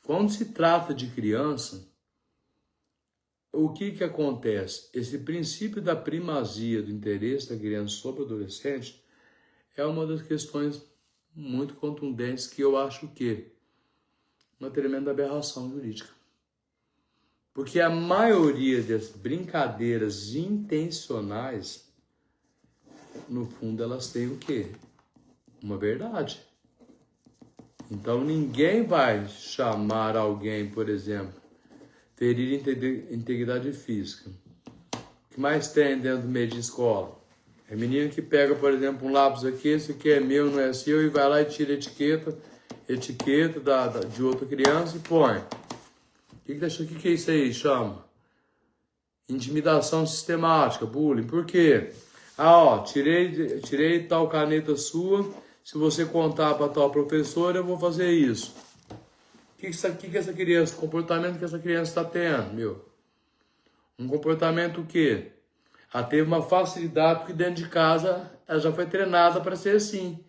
S1: Quando se trata de criança, o que acontece? Esse princípio da primazia do interesse da criança sobre o adolescente é uma das questões muito contundentes que eu acho que uma tremenda aberração jurídica. Porque a maioria das brincadeiras intencionais, no fundo, elas têm o quê? Uma verdade. Então, ninguém vai chamar alguém, por exemplo, ferir integridade física. O que mais tem dentro do meio de escola? É menino que pega, por exemplo, um lápis aqui, esse aqui é meu, não é seu, e vai lá e tira a etiqueta de outra criança e põe. O que é isso aí? Chama intimidação sistemática, bullying. Por quê? Tirei tal caneta sua, se você contar para tal professora, eu vou fazer isso. Que essa criança, o comportamento que essa criança está tendo, meu? Um comportamento o quê? Ela teve uma facilidade, porque dentro de casa ela já foi treinada para ser assim.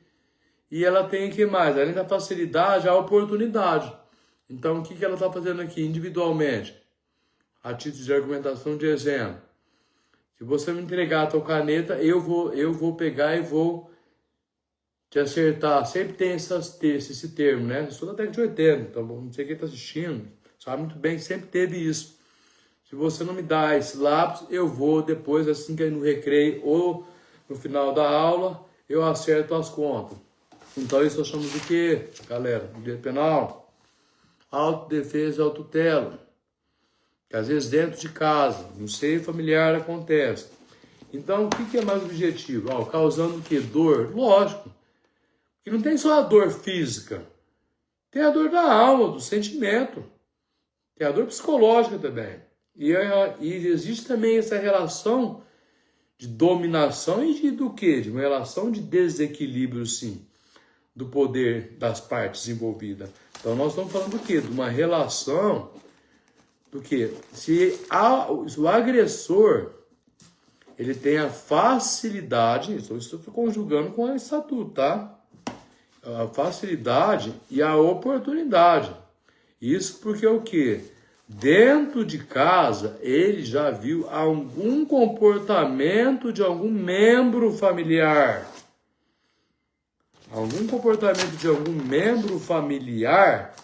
S1: E ela tem o que mais? Além da facilidade, a oportunidade. Então, o que ela está fazendo aqui individualmente? A título de argumentação de exemplo. Se você me entregar a tua caneta, eu vou pegar e vou te acertar. Sempre tem esse termo, né? Eu sou da década de 80, então não sei quem está assistindo. Sabe muito bem que sempre teve isso. Se você não me dá esse lápis, eu vou depois, assim que no recreio ou no final da aula, eu acerto as contas. Então isso nós chamamos de quê, galera? Direito penal. Autodefesa e autotutela, que às vezes dentro de casa, no seio familiar acontece. Então, o que é mais objetivo? Causando o quê? Dor? Lógico. E não tem só a dor física, tem a dor da alma, do sentimento, tem a dor psicológica também. E existe também essa relação de dominação e do quê? De uma relação de desequilíbrio, sim, do poder das partes envolvidas. Então, nós estamos falando do quê? De uma relação do quê? Se o agressor, ele tem a facilidade, isso estou conjugando com o estatuto, tá? A facilidade e a oportunidade. Isso porque o quê? Dentro de casa, ele já viu algum comportamento de algum membro familiar. Algum comportamento de algum membro familiar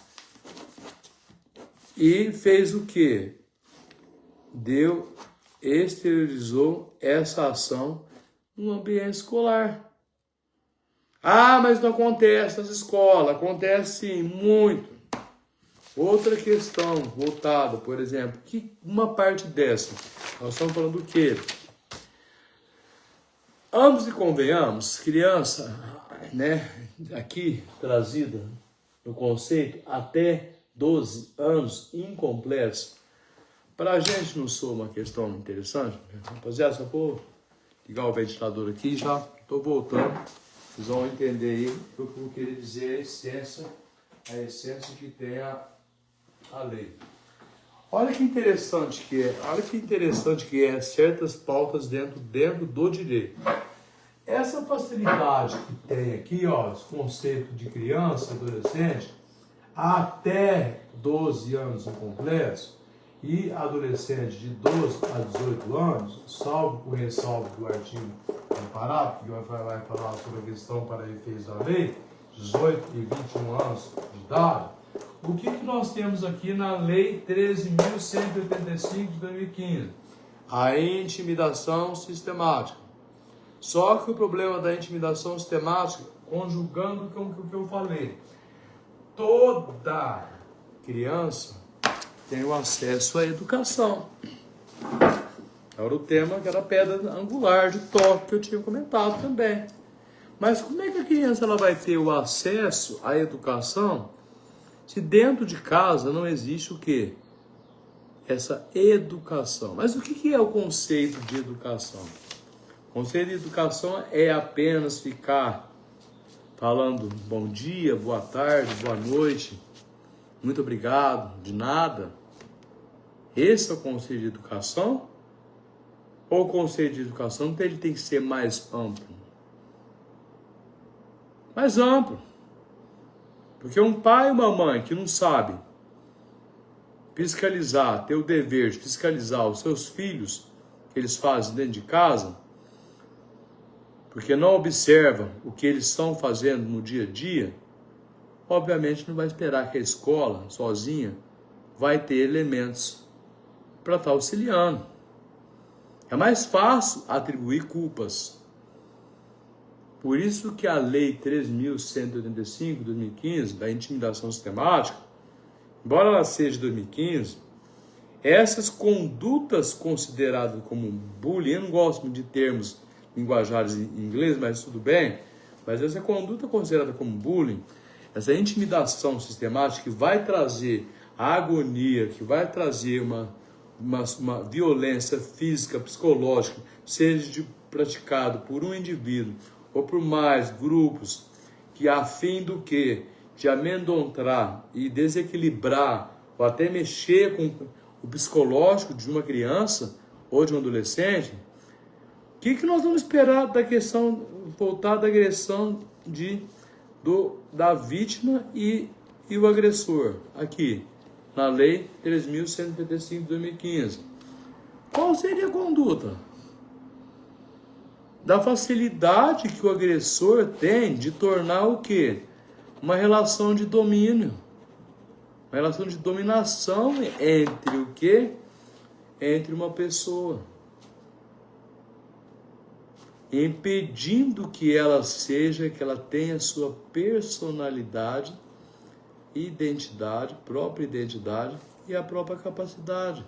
S1: e fez o quê? Exteriorizou essa ação no ambiente escolar. Mas não acontece nas escolas, acontece sim, muito. Outra questão voltada, por exemplo, que uma parte dessa, nós estamos falando do quê? Ambos e convenhamos, criança, né, aqui trazida no conceito, até 12 anos incompletos, para a gente não soa uma questão interessante? Rapaziada, só vou ligar o ventilador aqui e já estou voltando. Vocês vão entender aí o que eu queria dizer, a essência que tem a lei. Olha que interessante que é certas pautas dentro do direito. Essa facilidade que tem aqui, esse conceito de criança, adolescente, até 12 anos incompletos e adolescente de 12 a 18 anos, salvo o ressalvo do artigo comparado, que vai falar sobre a questão para efeitos da lei, 18 e 21 anos de idade. O que nós temos aqui na Lei 13.185 de 2015? A intimidação sistemática. Só que o problema da intimidação sistemática, conjugando com o que eu falei, toda criança tem o acesso à educação. Era o tema que era a pedra angular de toque que eu tinha comentado também. Mas como é que a criança ela vai ter o acesso à educação se dentro de casa não existe o quê? Essa educação. Mas o que é o conceito de educação? O conceito de educação é apenas ficar falando bom dia, boa tarde, boa noite, muito obrigado, de nada. Esse é o conceito de educação? Ou o conceito de educação ele tem que ser mais amplo? mais amplo. Porque um pai e uma mãe que não sabe fiscalizar, ter o dever de fiscalizar os seus filhos, que eles fazem dentro de casa, porque não observam o que eles estão fazendo no dia a dia, obviamente não vai esperar que a escola, sozinha, vai ter elementos para estar auxiliando. É mais fácil atribuir culpas. Por isso que a Lei 3.185, de 2015, da intimidação sistemática, embora ela seja de 2015, essas condutas consideradas como bullying, eu não gosto de termos linguajares em inglês, mas tudo bem, mas essa conduta considerada como bullying, essa intimidação sistemática que vai trazer a agonia, que vai trazer uma violência física, psicológica, seja praticado por um indivíduo ou por mais grupos, que a fim do quê? De amedrontar e desequilibrar ou até mexer com o psicológico de uma criança ou de um adolescente, o que nós vamos esperar da questão voltada da agressão da vítima e o agressor? Aqui, na Lei 3.185 de 2015. Qual seria a conduta? Da facilidade que o agressor tem de tornar o quê? Uma relação de domínio. Uma relação de dominação entre o quê? Entre uma pessoa. Impedindo que ela tenha sua personalidade, identidade, própria identidade e a própria capacidade.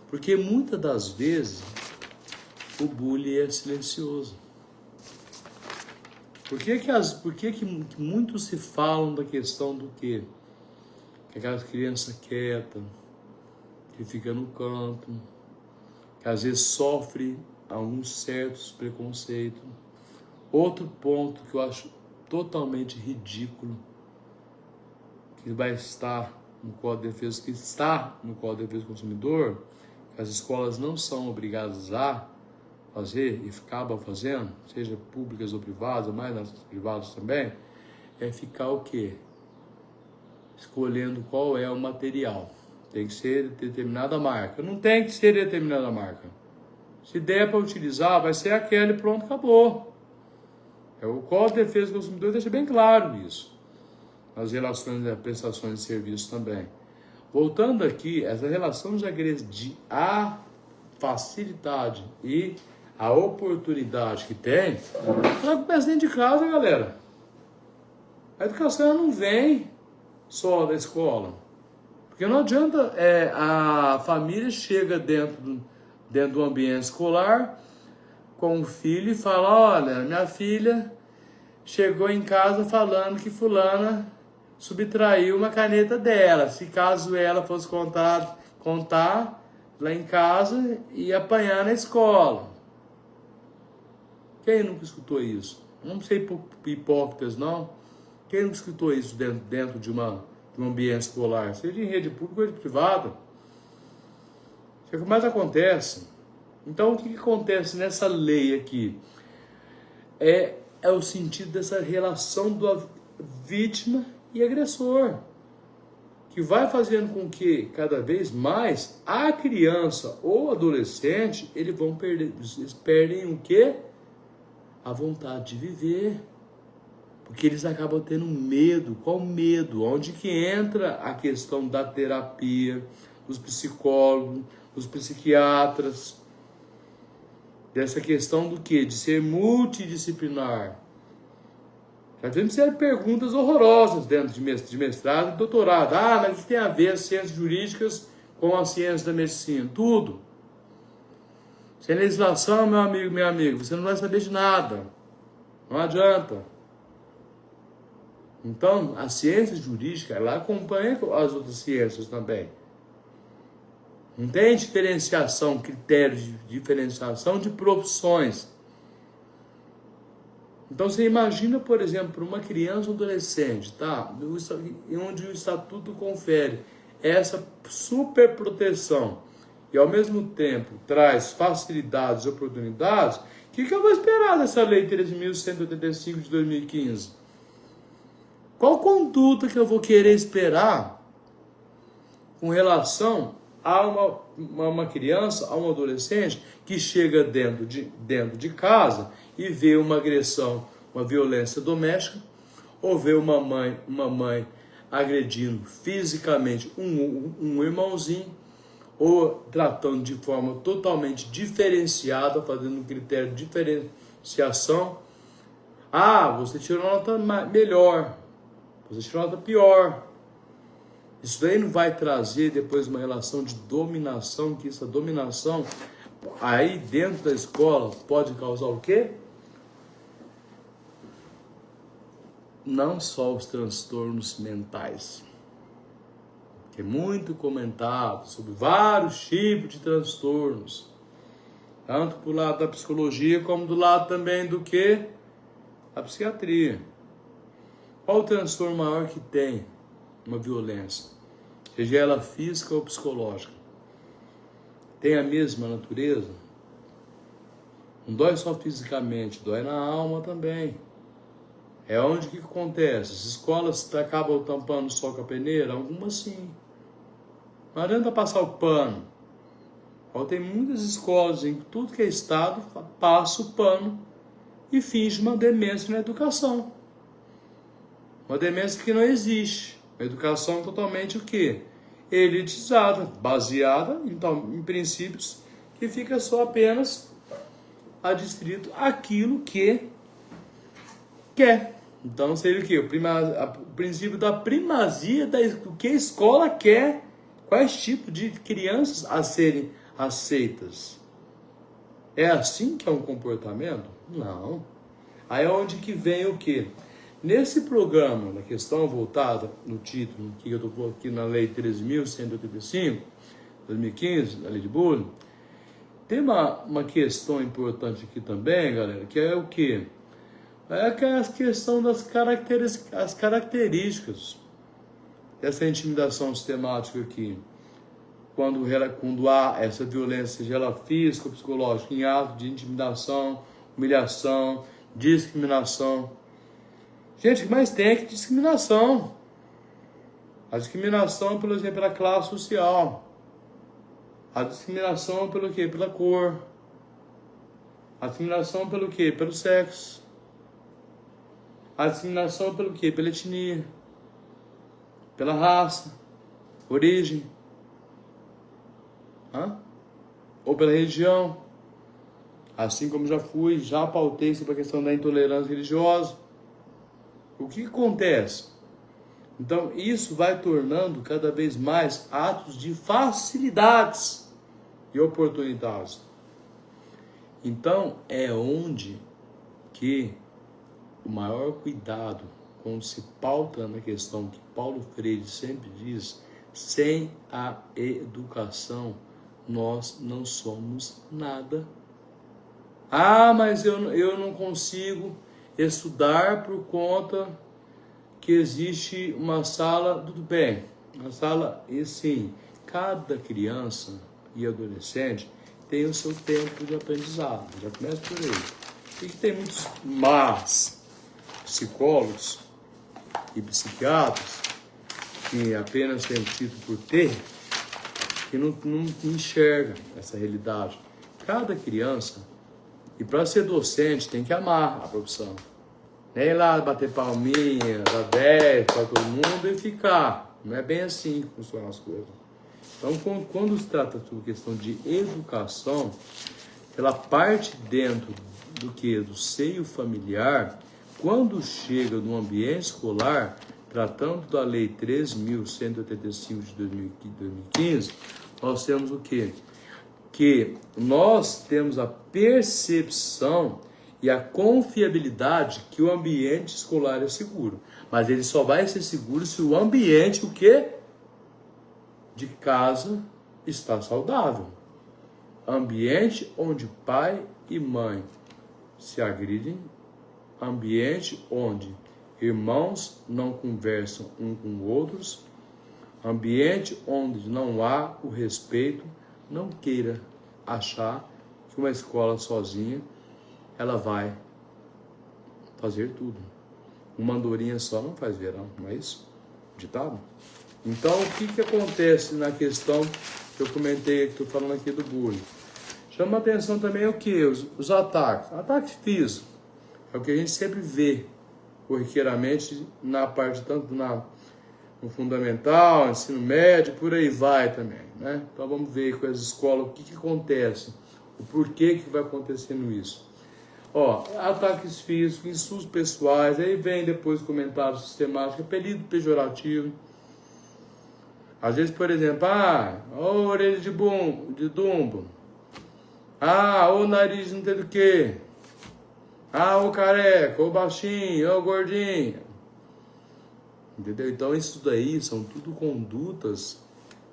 S1: Porque muitas das vezes o bullying é silencioso. Por que muitos se falam da questão do quê? Que aquelas crianças quietas, que fica no canto, que às vezes sofre alguns certos preconceitos. Outro ponto que eu acho totalmente ridículo, que vai estar no Código de Defesa, que está no Código de Defesa do Consumidor, que as escolas não são obrigadas a fazer e acabam fazendo, seja públicas ou privadas, mais nas privadas também, é ficar o quê? Escolhendo qual é o material. Tem que ser determinada marca. Não tem que ser determinada marca. Se der para utilizar, vai ser aquela e pronto, acabou. O Código de Defesa do Consumidor deixa bem claro isso. As relações das prestações de serviço também. Voltando aqui, essa relação de a facilidade e a oportunidade que tem, ela começa dentro de casa, galera. A educação não vem só da escola. Porque não adianta a família chega dentro do ambiente escolar com o filho e fala: olha, minha filha chegou em casa falando que fulana subtraiu uma caneta dela. Se caso ela fosse contar lá em casa e apanhar na escola. Quem nunca escutou isso? Não sei por hipócritas, não. Quem nunca escutou isso dentro de um ambiente escolar? Seja em rede pública ou rede privada. Isso é o que mais acontece. Então, o que acontece nessa lei aqui? É o sentido dessa relação da vítima e agressor, que vai fazendo com que, cada vez mais, a criança ou adolescente, eles perdem o quê? A vontade de viver. Porque eles acabam tendo medo. Qual medo? Onde que entra a questão da terapia, dos psicólogos, dos psiquiatras, dessa questão do quê? De ser multidisciplinar. Já tivemos perguntas horrorosas dentro de mestrado e doutorado. Mas o que tem a ver as ciências jurídicas com a ciência da medicina? Tudo. Sem legislação, meu amigo, minha amiga, você não vai saber de nada. Não adianta. Então, a ciência jurídica, ela acompanha as outras ciências também. Não tem diferenciação, critério de diferenciação de profissões. Então, você imagina, por exemplo, para uma criança ou adolescente, tá? Onde o Estatuto confere essa super proteção e, ao mesmo tempo, traz facilidades e oportunidades, o que eu vou esperar dessa Lei 3.185 de 2015? Qual conduta que eu vou querer esperar com relação a uma criança, a um adolescente que chega dentro de casa e vê uma agressão, uma violência doméstica, ou vê uma mãe agredindo fisicamente um irmãozinho, ou tratando de forma totalmente diferenciada, fazendo um critério de diferenciação. Ah, você tirou nota melhor, você tirou nota pior. Isso daí não vai trazer depois uma relação de dominação, que essa dominação aí dentro da escola pode causar o quê? Não só os transtornos mentais, que é muito comentado sobre vários tipos de transtornos, tanto do lado da psicologia como do lado também do que? Da psiquiatria. Qual o transtorno maior que tem uma violência, seja ela física ou psicológica? Tem a mesma natureza? Não dói só fisicamente, dói na alma também. É onde que acontece? As escolas acabam tampando só com a peneira? Algumas sim. Não adianta passar o pano. Tem muitas escolas em tudo que é estado, passa o pano e finge uma demência na educação. Uma demência que não existe. Uma educação totalmente o quê? Elitizada, baseada então, em princípios que fica só apenas adstrito aquilo que quer. Então seria o quê? O princípio da primazia do que a escola quer, quais tipos de crianças a serem aceitas. É assim que é um comportamento? Não. Aí é onde que vem o quê? Nesse programa, na questão voltada no título, que eu estou aqui na Lei 13.185, 2015, na Lei de Bullying, tem uma questão importante aqui também, galera, que é o quê? É a questão das características dessa intimidação sistemática aqui. Quando há essa violência, seja ela física ou psicológica, em ato de intimidação, humilhação, discriminação. Gente, o que mais tem é que discriminação. A discriminação, por exemplo, pela classe social. A discriminação pelo quê? Pela cor. A discriminação pelo quê? Pelo sexo. A discriminação pelo quê? Pela etnia. Pela raça. Origem. Ou pela religião. Assim como já pautei sobre a questão da intolerância religiosa. O que acontece? Então, isso vai tornando cada vez mais atos de facilidades e oportunidades. Então, é onde que o maior cuidado, quando se pauta na questão que Paulo Freire sempre diz, sem a educação, nós não somos nada. Ah, mas eu não consigo estudar por conta que existe uma sala, tudo bem, uma sala, e sim, cada criança e adolescente tem o seu tempo de aprendizado, já começa por aí. E que tem muitos psicólogos e psiquiatras que apenas têm o título por ter, que não enxerga essa realidade. Cada criança, e para ser docente, tem que amar a profissão. Nem ir lá bater palminha, dar 10 para todo mundo e ficar. Não é bem assim que funcionam as coisas. Então, quando se trata de questão de educação, ela parte dentro do seio familiar, quando chega no ambiente escolar, tratando da Lei 13.185 de 2015, nós temos o quê? Que nós temos a percepção e a confiabilidade que o ambiente escolar é seguro. Mas ele só vai ser seguro se o ambiente, o quê? De casa está saudável. Ambiente onde pai e mãe se agridem, ambiente onde irmãos não conversam um com outros, ambiente onde não há o respeito. Não queira achar que uma escola sozinha ela vai fazer tudo. uma andorinha só não faz verão, não é isso? Ditado? Então, o que acontece na questão que eu comentei, que estou falando aqui do bullying? Chama a atenção também o que? Os ataques. Ataque físico. É o que a gente sempre vê, corriqueiramente, na parte tanto no fundamental, ensino médio, por aí vai também, né? Então vamos ver com as escolas o que acontece, o porquê que vai acontecendo isso. Ó, ataques físicos, insultos pessoais, aí vem depois comentários sistemáticos, apelido pejorativo. Às vezes, por exemplo, ô orelha de dumbo, ô nariz não tem do quê, ô careca, ô baixinho, ô gordinho. Entendeu? Então isso daí são tudo condutas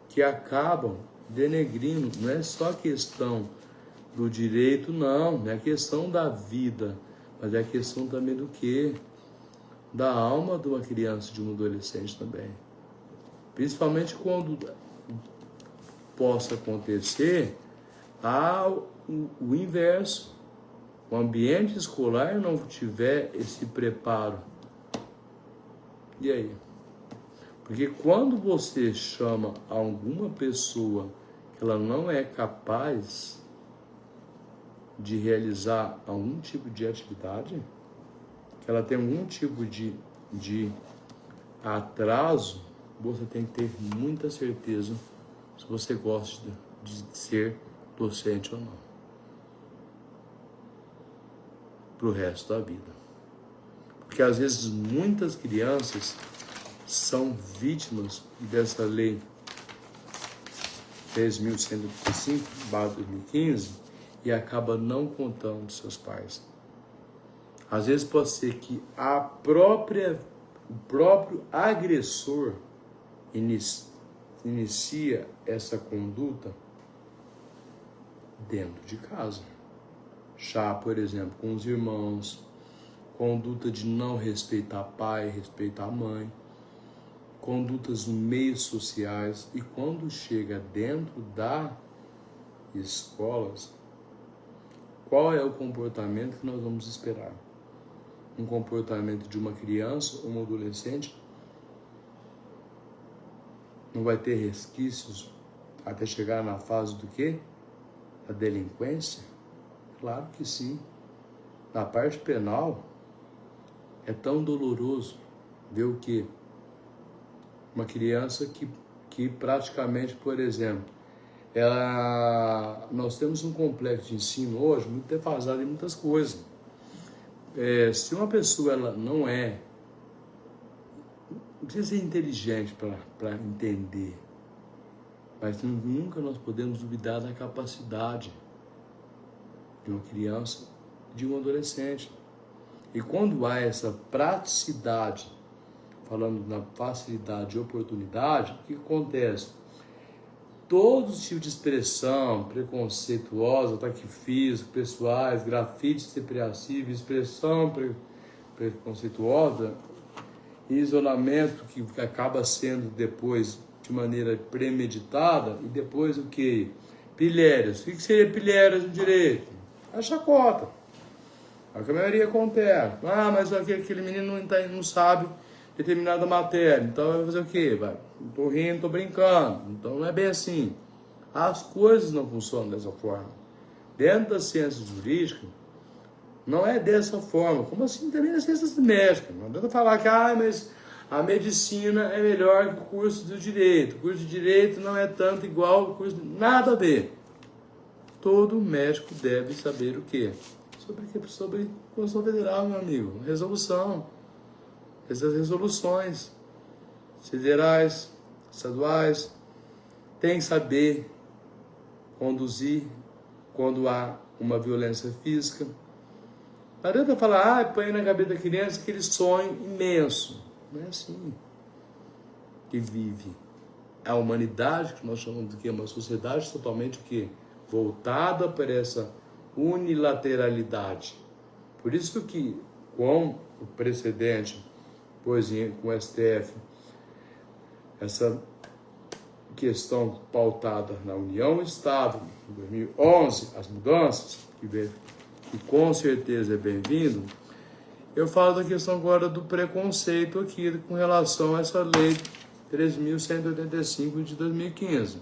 S1: que acabam denegrindo, não é só questão do direito, não é questão da vida, mas é questão também do quê? Da alma de uma criança, de um adolescente também. Principalmente quando possa acontecer o inverso. O ambiente escolar não tiver esse preparo. E aí? Porque quando você chama alguma pessoa que ela não é capaz de realizar algum tipo de atividade, que ela tem algum tipo de atraso, você tem que ter muita certeza se você gosta de ser docente ou não. Para o resto da vida. Porque às vezes muitas crianças são vítimas dessa lei 3.105/2015 e acaba não contando dos seus pais. Às vezes pode ser que o próprio agressor inicia essa conduta dentro de casa. Já, por exemplo, com os irmãos, conduta de não respeitar pai, respeitar mãe, condutas nos meios sociais, e quando chega dentro das escolas, qual é o comportamento que nós vamos esperar? Um comportamento de uma criança ou um adolescente? Não vai ter resquícios até chegar na fase do quê? A delinquência? Claro que sim. Na parte penal, é tão doloroso ver o quê? Uma criança que praticamente, por exemplo, nós temos um complexo de ensino hoje muito defasado em muitas coisas. Se uma pessoa ela não precisa ser inteligente para entender, mas nunca nós podemos duvidar da capacidade de uma criança, de um adolescente. E quando há essa praticidade, falando na facilidade e oportunidade, o que acontece? Todos os tipos de expressão preconceituosa, ataque físico, pessoais, grafites depreciativos, expressão preconceituosa, isolamento que acaba sendo depois de maneira premeditada, e depois o que? Pilhérias. O que seria pilhérias no direito? A chacota. A que a maioria acontece. Mas aquele menino não sabe determinada matéria, então vai fazer o quê? Tô rindo, tô brincando. Então não é bem assim. As coisas não funcionam dessa forma. Dentro da ciência jurídica, não é dessa forma. Como assim também nas ciências médicas? Não adianta falar que mas a medicina é melhor que o curso do direito. O curso de direito não é tanto igual ao curso de... Nada a ver. Todo médico deve saber o quê? Sobre Constituição Federal, meu amigo. Resolução. Essas resoluções federais, estaduais, tem que saber conduzir quando há uma violência física. Não adianta falar, põe na cabeça da criança aquele sonho imenso. Não é assim que vive. A humanidade, que nós chamamos de quê? Uma sociedade totalmente o quê? Voltada para essa unilateralidade. Por isso que, com o precedente, pois com o STF, essa questão pautada na União Estado, em 2011, as mudanças, que com certeza é bem-vindo, eu falo da questão agora do preconceito aqui com relação a essa lei 3.185 de 2015.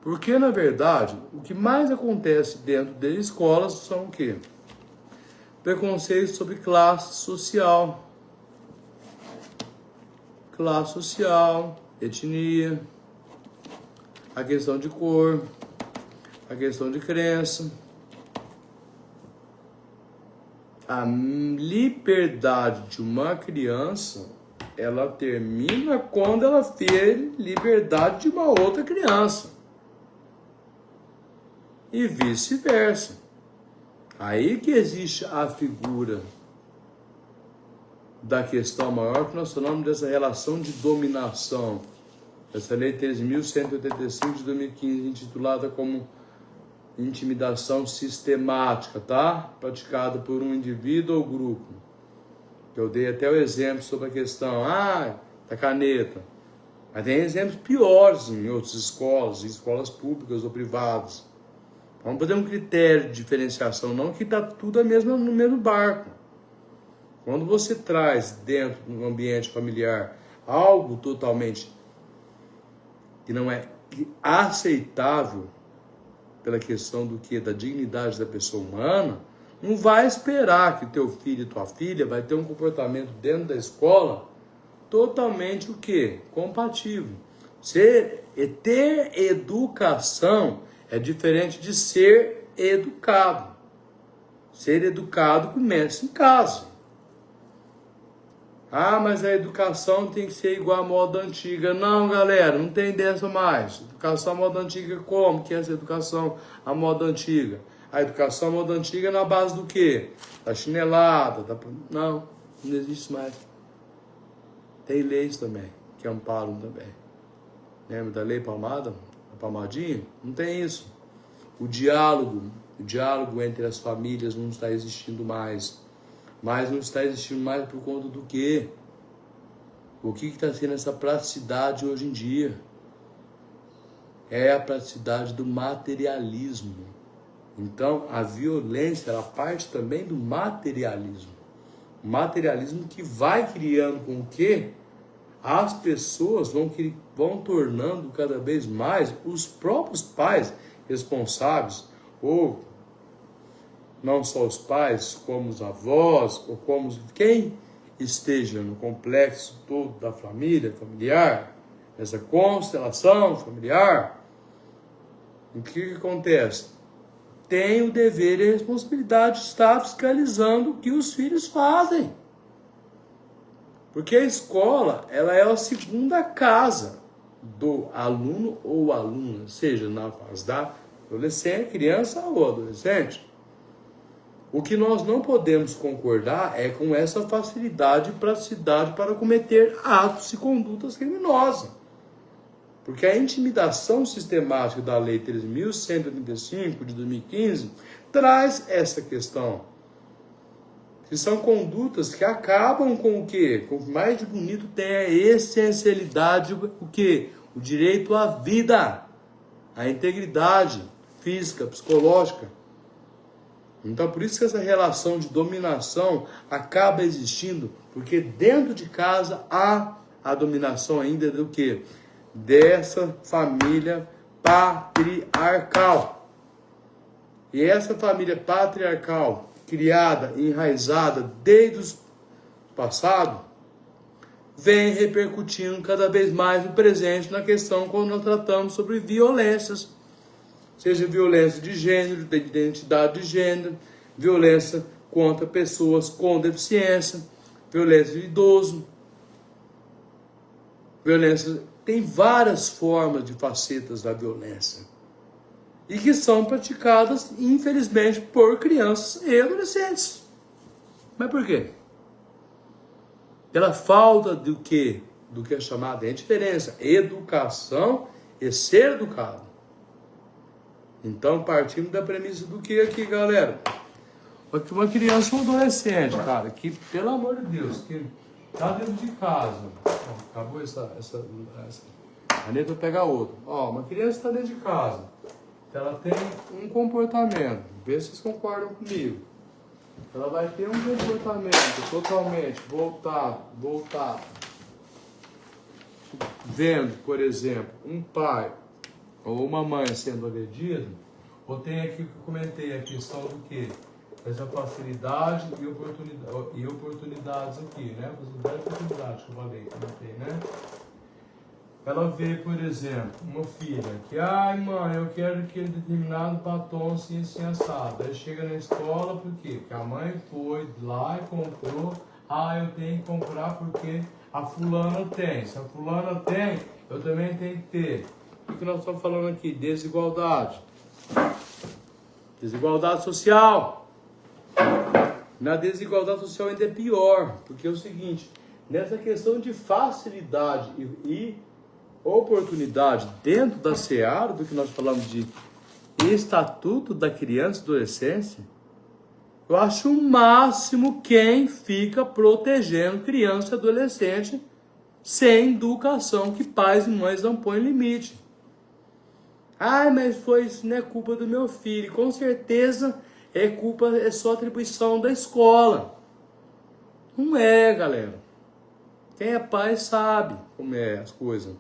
S1: Porque, na verdade, o que mais acontece dentro de escolas são o quê? Preconceito sobre classe social, etnia, a questão de cor, a questão de crença. A liberdade de uma criança, ela termina quando ela tem liberdade de uma outra criança. E vice-versa. Aí que existe a figura da questão maior que nós falamos dessa relação de dominação. Essa lei 3.185 de 2015, intitulada como intimidação sistemática, tá? Praticada por um indivíduo ou grupo. Eu dei até o exemplo sobre a questão, da caneta. Mas tem exemplos piores em outras escolas públicas ou privadas. Vamos fazer um critério de diferenciação, não que está tudo no mesmo barco. Quando você traz dentro do ambiente familiar algo totalmente que não é aceitável pela questão do que? Da dignidade da pessoa humana, não vai esperar que teu filho e tua filha vai ter um comportamento dentro da escola totalmente o quê? Compatível. Ter educação é diferente de ser educado. Ser educado começa em casa. Mas a educação tem que ser igual à moda antiga. Não, galera, não tem dessa mais. Educação à moda antiga como que é essa educação à moda antiga? A educação à moda antiga é na base do quê? Da chinelada. Não existe mais. Tem leis também, que amparam também. Lembra da lei palmada? A palmadinha? Não tem isso. O diálogo entre as famílias não está existindo mais. Mas não está existindo mais por conta do quê? O que está sendo essa praticidade hoje em dia? É a praticidade do materialismo. Então, a violência, ela parte também do materialismo. O materialismo que vai criando com o quê? As pessoas vão tornando cada vez mais os próprios pais responsáveis, ou não só os pais, como os avós, ou como quem esteja no complexo todo da família, familiar, essa constelação familiar. O que acontece? Tem o dever e a responsabilidade de estar fiscalizando o que os filhos fazem. Porque a escola, ela é a segunda casa do aluno ou aluna, seja na fase da adolescente, criança ou adolescente. O que nós não podemos concordar é com essa facilidade e praticidade para cometer atos e condutas criminosas. Porque a intimidação sistemática da Lei 3.185 de 2015 traz essa questão. Que são condutas que acabam com o quê? Com o que mais de bonito tem a essencialidade, o quê? O direito à vida, a integridade física, psicológica. Então, por isso que essa relação de dominação acaba existindo, porque dentro de casa há a dominação ainda do quê? Dessa família patriarcal. E essa família patriarcal, criada, enraizada desde o passado, vem repercutindo cada vez mais no presente na questão quando nós tratamos sobre violências. Seja violência de gênero, de identidade de gênero, violência contra pessoas com deficiência, violência de idoso, violência. Tem várias formas de facetas da violência. E que são praticadas, infelizmente, por crianças e adolescentes. Mas por quê? Pela falta do que é chamado, é a diferença, educação e ser educado. Então, partimos da premissa do que aqui, galera? Uma criança ou um adolescente, cara, que, pelo amor de Deus, que tá dentro de casa. Acabou essa caneta, vou pegar outra. Uma criança está dentro de casa. Ela tem um comportamento. Vê se vocês concordam comigo. ela vai ter um comportamento totalmente voltado, vendo, por exemplo, um pai ou uma mãe sendo agredido, ou tem aqui que eu comentei a questão do quê? Essa facilidade e oportunidades aqui, né? Facilidade e oportunidade que eu falei, comentei, né? Ela vê, por exemplo, uma filha que, ai mãe, eu quero aquele determinado batom assim, assim, assado. Aí chega na escola, por quê? Porque a mãe foi lá e comprou. Ah, eu tenho que comprar porque a fulana tem. Se a fulana tem, eu também tenho que ter. O que nós estamos falando aqui? Desigualdade. Desigualdade social. Na desigualdade social ainda é pior, porque é o seguinte, nessa questão de facilidade e oportunidade dentro da seara do que nós falamos de estatuto da criança e adolescência, eu acho o máximo quem fica protegendo criança e adolescente sem educação que pais e mães não põem limite. Ai, mas isso não é culpa do meu filho. Com certeza é só atribuição da escola. Não é, galera. Quem é pai sabe como é as coisas.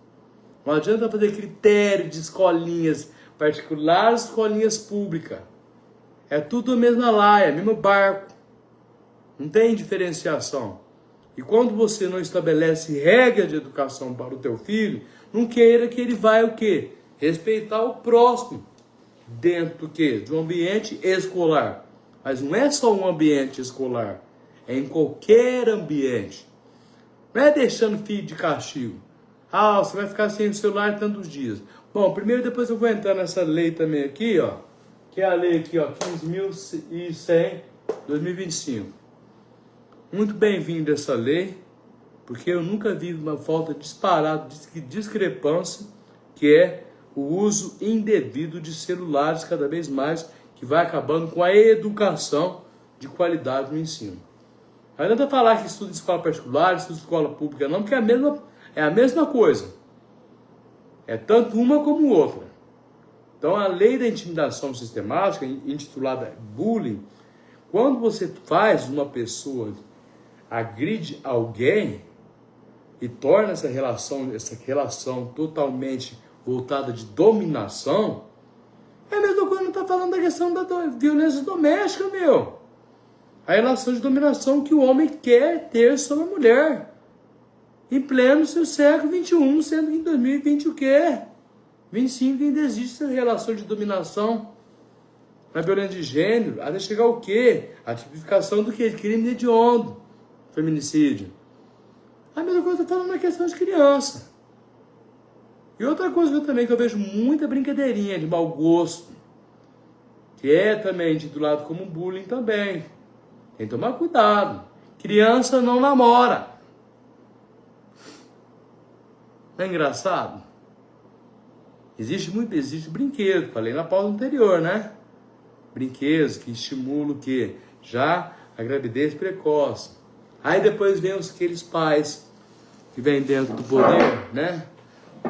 S1: Não adianta fazer critério de escolinhas particulares, escolinhas públicas. É tudo a mesma laia, mesmo barco. Não tem diferenciação. E quando você não estabelece regra de educação para o teu filho, não queira que ele vai o quê? Respeitar o próximo. Dentro do quê? De um ambiente escolar. Mas não é só um ambiente escolar. É em qualquer ambiente. Não é deixando filho de castigo. Ah, você vai ficar sem o celular tantos dias. Bom, primeiro depois eu vou entrar nessa lei também aqui, ó. Que é a lei aqui, ó, 15.100, 2025. Muito bem-vindo essa lei, porque eu nunca vi uma falta disparada de discrepância, que é o uso indevido de celulares cada vez mais, que vai acabando com a educação de qualidade no ensino. Não adianta falar que estuda em escola particular, estuda em escola pública, não, porque é a mesma coisa. É tanto uma como outra. Então, a lei da intimidação sistemática, intitulada bullying, quando você faz uma pessoa agride alguém e torna essa relação totalmente voltada de dominação, é a mesma coisa que está falando da questão da violência doméstica, meu. A relação de dominação que o homem quer ter sobre a mulher. Em pleno seu século XXI, sendo que em 2020 o quê? 25 ainda existe essa relação de dominação. Na violência de gênero, até chegar o quê? A tipificação do quê? Crime hediondo, feminicídio. A mesma coisa que eu tô falando na questão de criança. E outra coisa que eu vejo muita brincadeirinha de mau gosto, que é também intitulado como bullying também. Tem que tomar cuidado. Criança não namora. Não é engraçado? Existe brinquedo, falei na pauta anterior, né? Brinquedos que estimulam o quê? Já a gravidez precoce. Aí depois vem aqueles pais que vêm dentro do poder, né?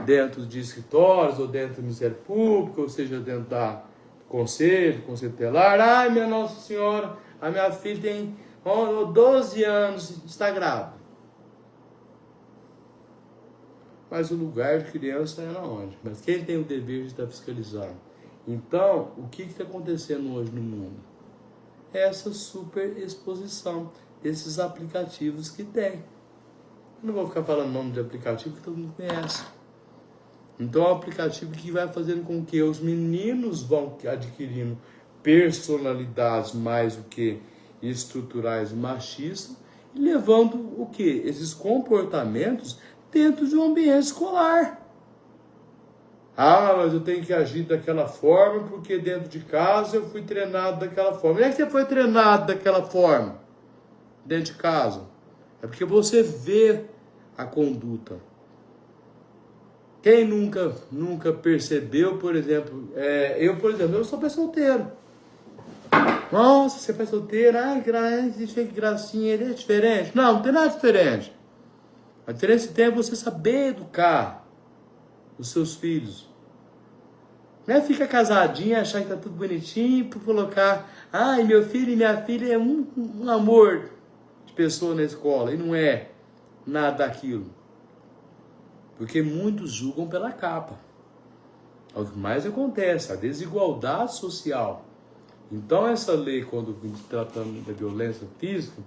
S1: Dentro de escritórios, ou dentro do Ministério Público, ou seja, dentro do conselho tutelar. Ai, minha Nossa Senhora, a minha filha tem 12 anos, está grávida. Mas o lugar de criança é na onde? Mas quem tem o dever de estar fiscalizando? Então, o que está acontecendo hoje no mundo? Essa super exposição desses aplicativos que tem. Eu não vou ficar falando nome de aplicativo que todo mundo conhece. Então, é um aplicativo que vai fazendo com que os meninos vão adquirindo personalidades mais do que estruturais machistas e levando o quê? Esses comportamentos dentro de um ambiente escolar. Ah, mas eu tenho que agir daquela forma porque dentro de casa eu fui treinado daquela forma. Não é que você foi treinado daquela forma dentro de casa. É porque você vê a conduta. Quem nunca percebeu, por exemplo, eu sou pai solteiro. Nossa, você é pai solteiro, ai, que gracinha, ele é diferente. Não tem nada diferente. A diferença que tem é você saber educar os seus filhos. Não é ficar casadinha, achar que tá tudo bonitinho, para colocar, ai, meu filho e minha filha é um amor de pessoa na escola. E não é nada daquilo. Porque muitos julgam pela capa. É o que mais acontece, a desigualdade social. Então essa lei, quando tratando da violência física,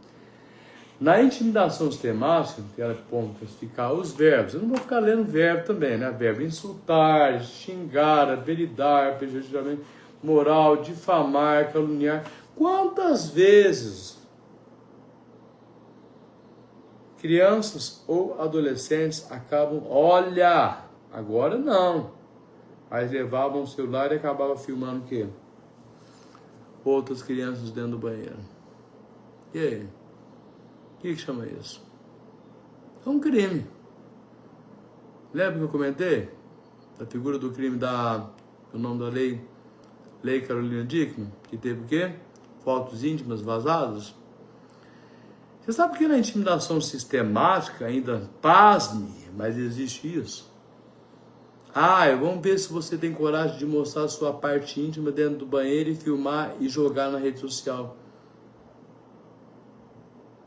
S1: na intimidação sistemática, que ela pode classificar os verbos. Eu não vou ficar lendo verbo também, né? Verbo insultar, xingar, apelidar, prejudiciamento moral, difamar, caluniar. Quantas vezes crianças ou adolescentes acabam, olha, agora não, mas levavam o celular e acabavam filmando o quê? Outras crianças dentro do banheiro. E aí? O que chama isso? É um crime. Lembra que eu comentei? Da figura do crime o nome da Lei Carolina Dickmann, que teve o quê? Fotos íntimas vazadas. Você sabe que na intimidação sistemática, ainda, pasme, mas existe isso. Vamos ver se você tem coragem de mostrar a sua parte íntima dentro do banheiro e filmar e jogar na rede social.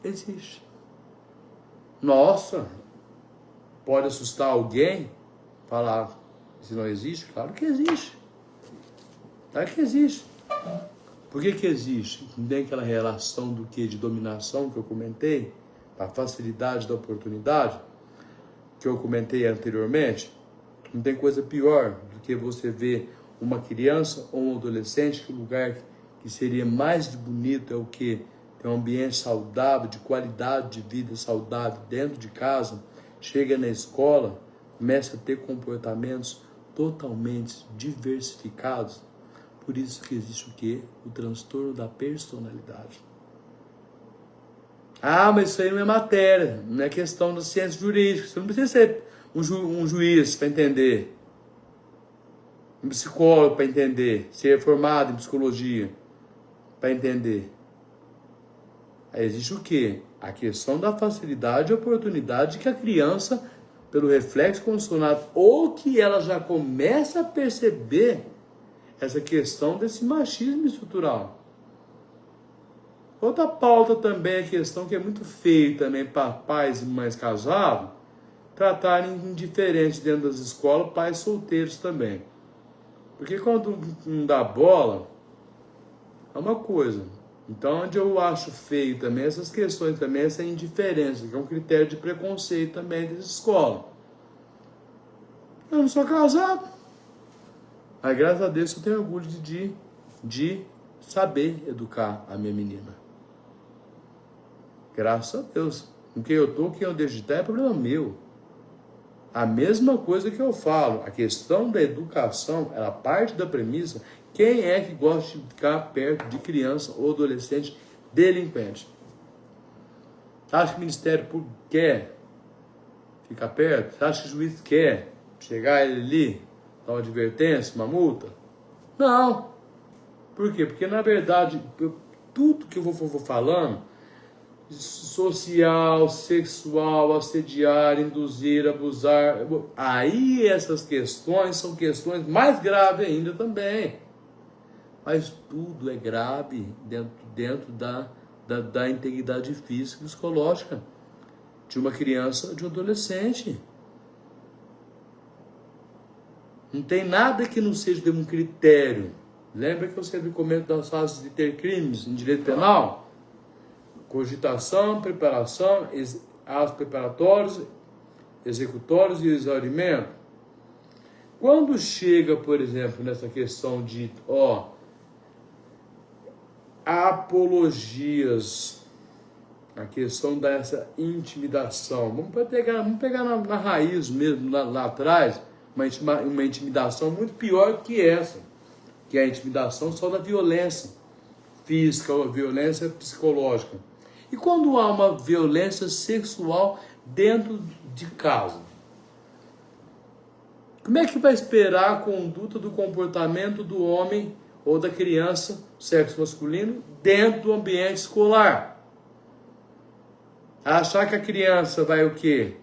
S1: Existe. Nossa, pode assustar alguém? Falar se não existe? Claro que existe. Claro que existe. Por que existe? Não tem aquela relação do que de dominação que eu comentei? A facilidade da oportunidade que eu comentei anteriormente? Não tem coisa pior do que você ver uma criança ou um adolescente que o lugar que seria mais bonito é o quê? Tem um ambiente saudável, de qualidade de vida saudável dentro de casa, chega na escola, começa a ter comportamentos totalmente diversificados. Por isso que existe o quê? O transtorno da personalidade. Mas isso aí não é matéria, não é questão da ciência jurídica. Você não precisa ser um juiz para entender, um psicólogo para entender, ser formado em psicologia para entender. Aí existe o quê? A questão da facilidade e oportunidade que a criança, pelo reflexo condicionado, ou que ela já começa a perceber essa questão desse machismo estrutural. Outra pauta também é a questão que é muito feia também para pais e mães casados, tratarem indiferentes dentro das escolas, pais solteiros também. Porque quando não dá bola, é uma coisa. Então, onde eu acho feio também essas questões, também essa indiferença, que é um critério de preconceito também das escolas. Eu não sou casado. Mas graças a Deus eu tenho orgulho de saber educar a minha menina. Graças a Deus. Com quem eu estou, quem eu deixo de estar é problema meu. A mesma coisa que eu falo, a questão da educação, ela parte da premissa, quem é que gosta de ficar perto de criança ou adolescente delinquente? Você acha que o Ministério Público quer ficar perto? Você acha que o juiz quer chegar ele ali, dar uma advertência, uma multa? Não. Por quê? Porque, na verdade, tudo que eu vou falando, social, sexual, assediar, induzir, abusar, aí essas questões são questões mais graves ainda também. Mas tudo é grave dentro da integridade física e psicológica de uma criança, de um adolescente. Não tem nada que não seja de um critério. Lembra que eu sempre comento das fases de ter crimes em direito penal? Cogitação, preparação, atos preparatórios, executórios e exaurimento. Quando chega, por exemplo, nessa questão de apologias, a questão dessa intimidação, vamos pegar na raiz mesmo, lá atrás, uma intimidação muito pior que essa, que é a intimidação só da violência física ou violência psicológica. E quando há uma violência sexual dentro de casa? Como é que vai esperar a conduta do comportamento do homem ou da criança, sexo masculino, dentro do ambiente escolar? Achar que a criança vai o quê?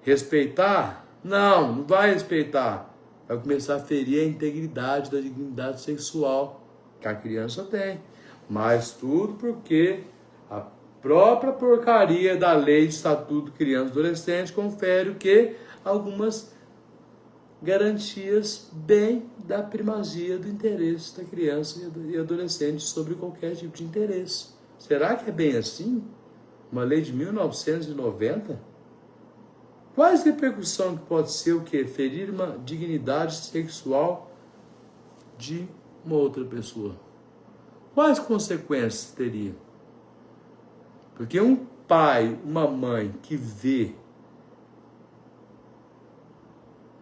S1: Respeitar? Não vai respeitar. vai começar a ferir a integridade da dignidade sexual que a criança tem. Mas tudo porque a própria porcaria da lei de estatuto de criança e adolescente confere o quê? Algumas garantias bem da primazia do interesse da criança e adolescente sobre qualquer tipo de interesse. Será que é bem assim? Uma lei de 1990? Quais repercussões que pode ser o quê? Ferir uma dignidade sexual de uma outra pessoa. Quais consequências teria? Porque um pai, uma mãe que vê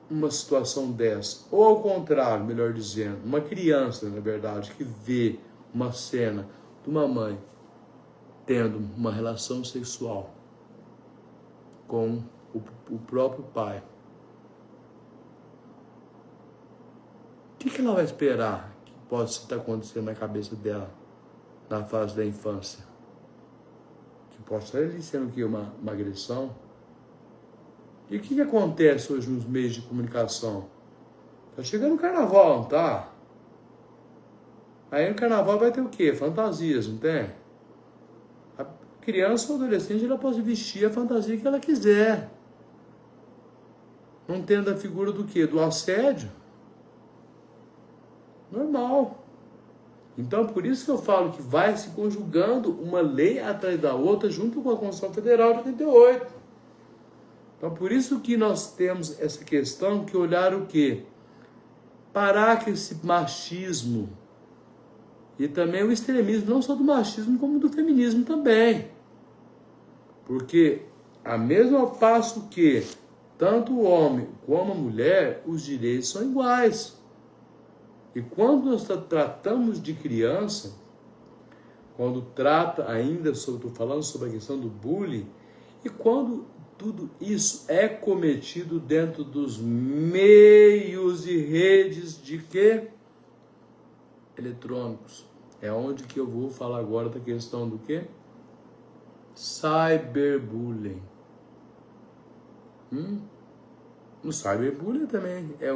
S1: uma situação dessa, ou ao contrário, melhor dizendo, uma criança, na verdade, que vê uma cena de uma mãe tendo uma relação sexual com o próprio pai, o que ela vai esperar que pode estar acontecendo na cabeça dela na fase da infância? Que pode estar ali sendo que uma agressão? E o que acontece hoje nos meios de comunicação? Tá chegando o carnaval, não tá? Aí no carnaval vai ter o quê? Fantasias, não tem? A criança ou adolescente, ela pode vestir a fantasia que ela quiser. Não tendo a figura do quê? Do assédio. Normal. Então, por isso que eu falo que vai se conjugando uma lei atrás da outra junto com a Constituição Federal de 88. Então, por isso que nós temos essa questão que olhar o quê? Parar com esse machismo e também o extremismo, não só do machismo, como do feminismo também. Porque, a mesmo passo que tanto o homem como a mulher, os direitos são iguais. E quando nós tratamos de criança, quando trata ainda, estou falando sobre a questão do bullying, e quando tudo isso é cometido dentro dos meios e redes de quê? Eletrônicos. É onde que eu vou falar agora da questão do quê? Cyberbullying. O cyberbullying também é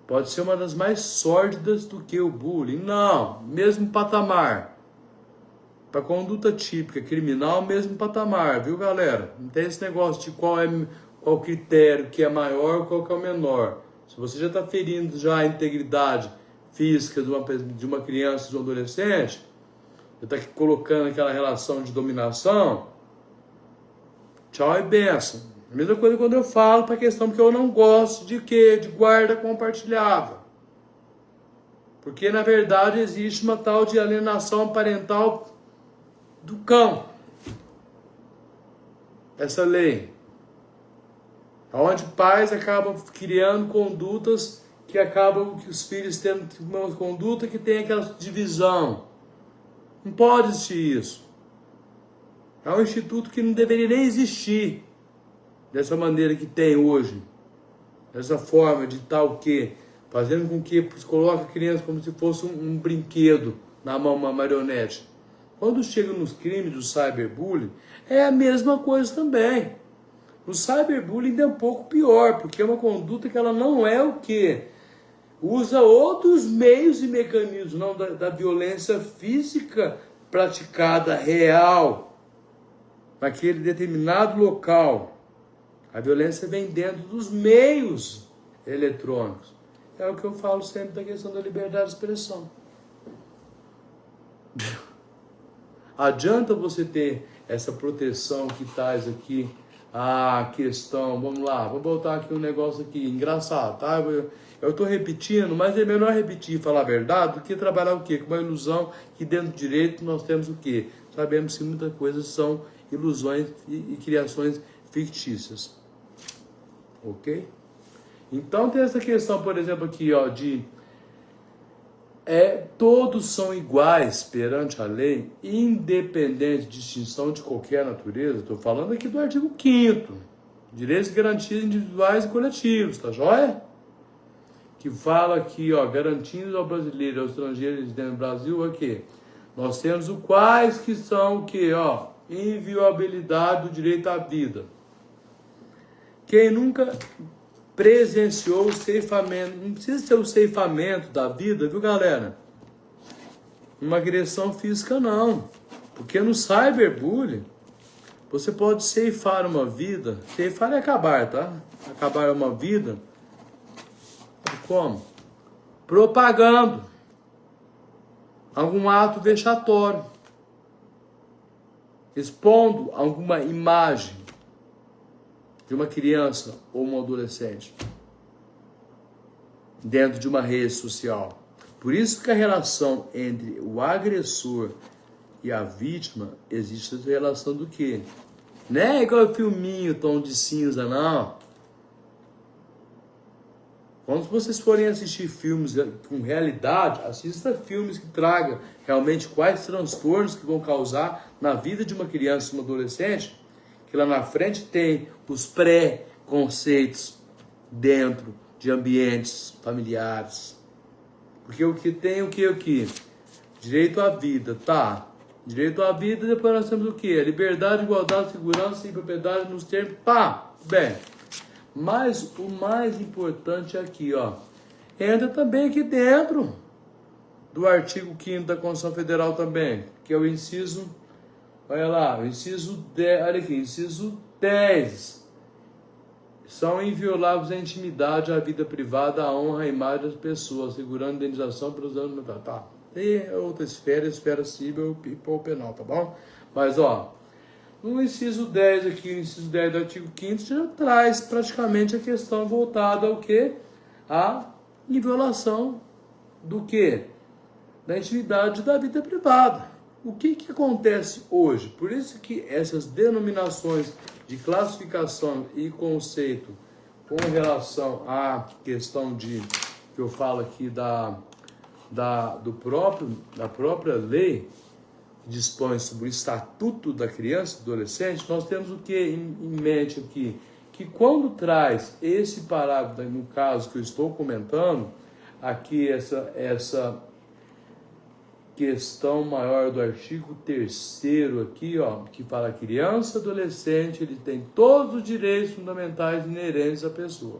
S1: pode ser uma das mais sórdidas do que o bullying. Não, mesmo patamar. Para conduta típica, criminal, mesmo patamar, viu, galera? Não tem esse negócio de qual critério que é maior, qual que é o menor. Se você já está ferindo já a integridade física de uma criança, de um adolescente, já está colocando aquela relação de dominação, tchau e benção. A mesma coisa quando eu falo para a questão que eu não gosto de quê? De guarda compartilhada. Porque, na verdade, existe uma tal de alienação parental do cão. Essa lei. Onde pais acabam criando condutas que acabam que os filhos tendo uma conduta que tem aquela divisão. Não pode existir isso. É um instituto que não deveria nem existir dessa maneira que tem hoje. Dessa forma de tal que, fazendo com que coloque a criança como se fosse um brinquedo na mão, uma marionete. Quando chega nos crimes do cyberbullying, é a mesma coisa também. O cyberbullying é um pouco pior, porque é uma conduta que ela não é o quê? Usa outros meios e mecanismos, não da violência física praticada real, naquele determinado local. A violência vem dentro dos meios eletrônicos. É o que eu falo sempre da questão da liberdade de expressão. Adianta você ter essa proteção que traz aqui a questão, vamos lá, vou botar aqui um negócio aqui, engraçado, tá? Eu estou repetindo, mas é melhor repetir e falar a verdade do que trabalhar o quê? Com uma ilusão que dentro do direito nós temos o quê? Sabemos que muitas coisas são ilusões e criações fictícias. Ok? Então tem essa questão, por exemplo, aqui, ó, de todos são iguais perante a lei, independente de distinção de qualquer natureza. Estou falando aqui do artigo 5º, direitos e garantias individuais e coletivos, tá joia? Que fala aqui, ó, garantindo ao brasileiro e ao estrangeiro residente no Brasil, aqui, nós temos o quais que são o quê, ó, inviolabilidade do direito à vida. Quem nunca presenciou o ceifamento. Não precisa ser o ceifamento da vida, viu, galera? Uma agressão física, não. Porque no cyberbullying, você pode ceifar uma vida. Ceifar é acabar, tá? Acabar uma vida. Como? Propagando algum ato vexatório. Expondo alguma imagem de uma criança ou um adolescente dentro de uma rede social. Por isso que a relação entre o agressor e a vítima existe essa relação do quê? Não é igual o filminho Tom de Cinza, não. Quando vocês forem assistir filmes com realidade, assista filmes que tragam realmente quais transtornos que vão causar na vida de uma criança e uma adolescente, que lá na frente tem os pré-conceitos dentro de ambientes familiares. Porque o que tem, o que? Direito à vida, tá? Direito à vida, depois nós temos o quê? Liberdade, igualdade, segurança e propriedade nos termos, pá, bem. Mas o mais importante é aqui, ó. Entra também aqui dentro do artigo 5º da Constituição Federal também, que é o inciso, olha lá, o inciso 10, olha aqui, inciso 10. São invioláveis a intimidade, a vida privada, a honra, a imagem das pessoas, assegurando indenização pelos danos, tá. E outra esfera civil ou penal, tá bom? Mas, ó, no inciso 10 aqui, o inciso 10 do artigo 5º já traz praticamente a questão voltada ao quê? A inviolação do quê? Da intimidade da vida privada. O que acontece hoje? Por isso que essas denominações de classificação e conceito com relação à questão de, que eu falo aqui da própria lei que dispõe sobre o Estatuto da Criança e do Adolescente, nós temos o que em mente aqui? Que quando traz esse parágrafo, no caso que eu estou comentando, aqui essa questão maior do artigo 3º aqui, ó, que fala criança e adolescente, ele tem todos os direitos fundamentais inerentes à pessoa.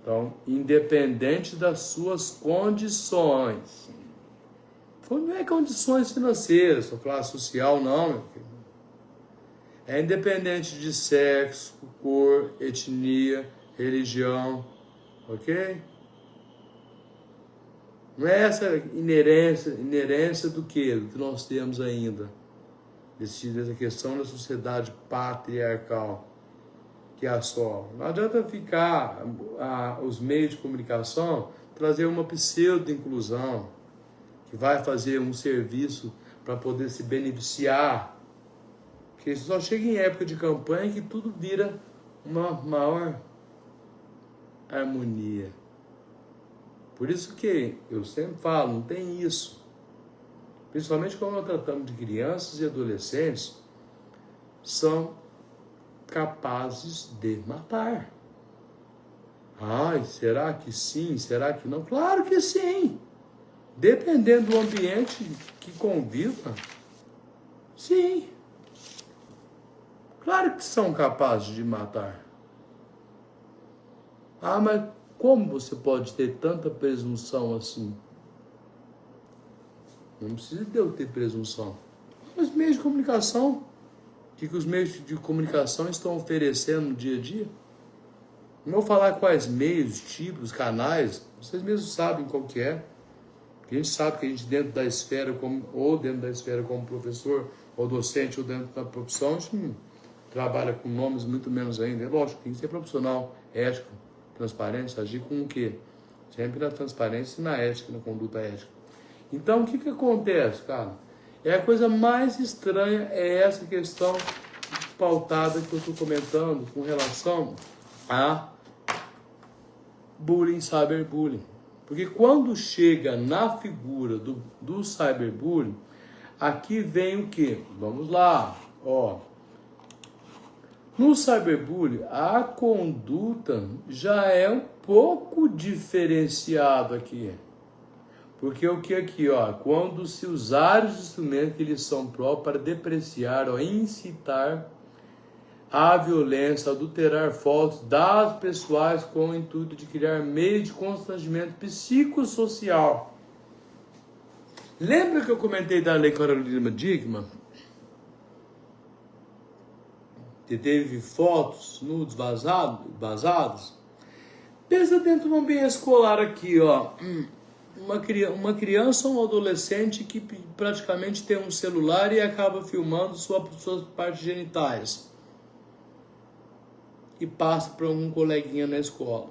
S1: Então, independente das suas condições. Não é condições financeiras, sua classe social, não, meu filho. É independente de sexo, cor, etnia, religião, ok? Não é essa inerência do que nós temos ainda, dessa questão da sociedade patriarcal que assola. Não adianta ficar os meios de comunicação trazer uma pseudo-inclusão que vai fazer um serviço para poder se beneficiar. Porque isso só chega em época de campanha que tudo vira uma maior harmonia. Por isso que eu sempre falo, não tem isso. Principalmente quando nós tratamos de crianças e adolescentes, são capazes de matar. Ai, será que sim? Será que não? Claro que sim. Dependendo do ambiente que conviva, sim. Claro que são capazes de matar. Ah, mas como você pode ter tanta presunção assim? Não precisa de eu ter presunção. Os meios de comunicação, o que os meios de comunicação estão oferecendo no dia a dia? Não vou falar quais meios, tipos, canais, vocês mesmos sabem qual que é. A gente sabe que a gente dentro da esfera, como professor, ou docente, ou dentro da profissão, a gente trabalha com nomes muito menos ainda. É lógico, tem que ser profissional, ético, transparência, agir com o quê? Sempre na transparência e na ética, na conduta ética. Então, o que acontece, cara? A coisa mais estranha é essa questão pautada que eu estou comentando com relação a bullying, cyberbullying. Porque quando chega na figura do cyberbullying, aqui vem o quê? Vamos lá, ó. No cyberbullying, a conduta já é um pouco diferenciada aqui. Porque o que aqui, ó? Quando se usar os instrumentos que eles são próprios para depreciar ou incitar a violência, adulterar fotos, dados pessoais com o intuito de criar meio de constrangimento psicossocial. Lembra que eu comentei da Lei Carolina Dickmann? Que teve fotos nudes vazadas? Pensa dentro de um ambiente escolar aqui, ó. Uma criança ou um adolescente que praticamente tem um celular e acaba filmando suas partes genitais. E passa para algum coleguinha na escola.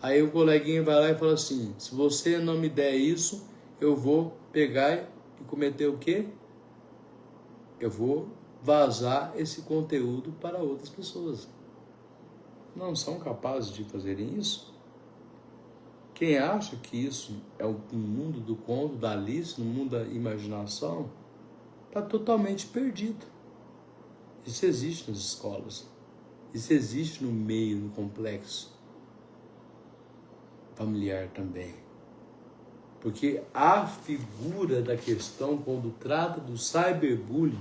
S1: Aí o coleguinha vai lá e fala assim: se você não me der isso, eu vou pegar e cometer o quê? Eu vou vazar esse conteúdo para outras pessoas. Não são capazes de fazerem isso? Quem acha que isso é o mundo do conto, da Alice, no mundo da imaginação, está totalmente perdido. Isso existe nas escolas. Isso existe no meio, no complexo familiar também. Porque a figura da questão, quando trata do cyberbullying,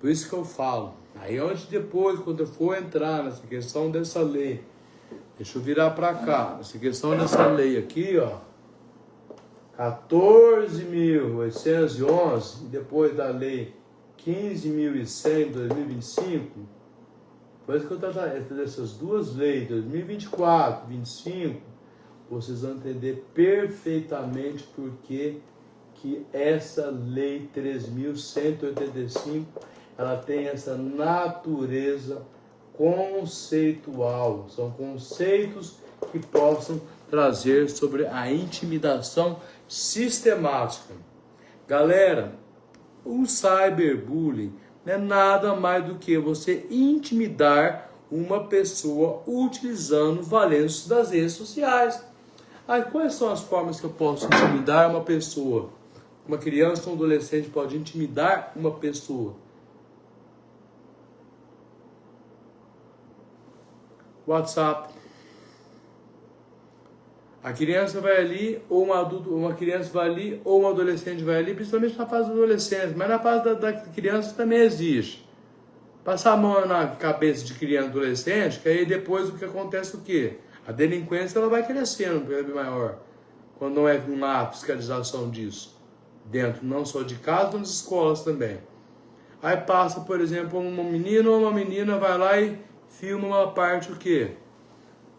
S1: por isso que eu falo, aí onde depois, quando eu for entrar nessa questão dessa lei, deixa eu virar para cá, nessa questão dessa lei aqui, ó, 14.811, e depois da lei 15.100 de 2025, depois que eu tratar dessas duas leis, 2024, 2025, vocês vão entender perfeitamente por que essa lei 3.185, ela tem essa natureza conceitual. São conceitos que possam trazer sobre a intimidação sistemática. Galera, o cyberbullying não é nada mais do que você intimidar uma pessoa utilizando valências das redes sociais. Aí, quais são as formas que eu posso intimidar uma pessoa? Uma criança ou um adolescente pode intimidar uma pessoa. WhatsApp. A criança vai ali, ou um adulto, uma criança vai ali, ou um adolescente vai ali, principalmente na fase do adolescente, mas na fase da criança também existe. Passar a mão na cabeça de criança e adolescente, que aí depois o que acontece o quê? A delinquência ela vai crescendo, cada vez maior, quando não é uma fiscalização disso. Dentro não só de casa, mas nas escolas também. Aí passa, por exemplo, um menino ou uma menina vai lá e filma uma parte o quê?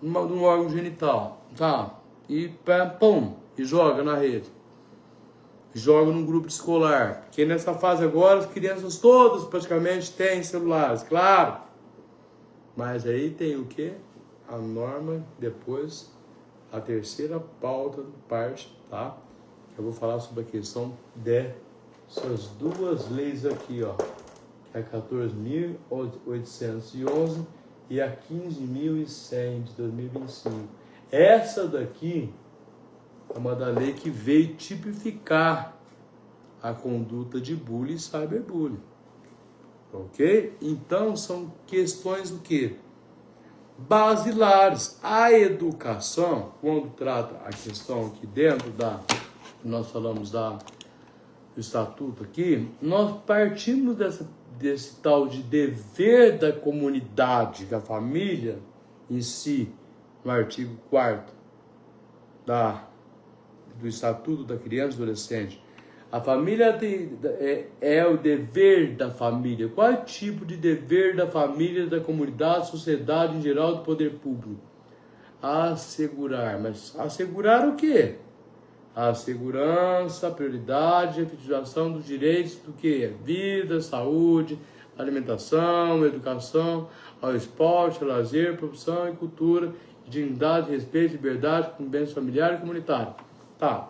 S1: De um órgão genital, tá? E pum, e joga na rede. Joga num grupo escolar. Porque nessa fase agora as crianças todas praticamente têm celulares, claro. Mas aí tem o quê? A norma, depois, a terceira pauta parte, tá? Eu vou falar sobre a questão dessas duas leis aqui, ó. A 14.811 e a 15.100 de 2025. Essa daqui é uma da lei que veio tipificar a conduta de bullying e cyberbullying. Ok? Então, são questões o quê? Basilares. A educação, quando trata a questão aqui dentro nós falamos do estatuto aqui, nós partimos desse tal de dever da comunidade, da família em si, no artigo 4º do Estatuto da Criança e Adolescente. A família é o dever da família. Qual é o tipo de dever da família, da comunidade, sociedade em geral, do poder público? Assegurar. Mas assegurar o quê? A segurança, a prioridade, a efetivação dos direitos do quê? Vida, saúde, alimentação, educação, ao esporte, ao lazer, profissão e cultura, dignidade, respeito, liberdade, convivência familiar e comunitária. Tá.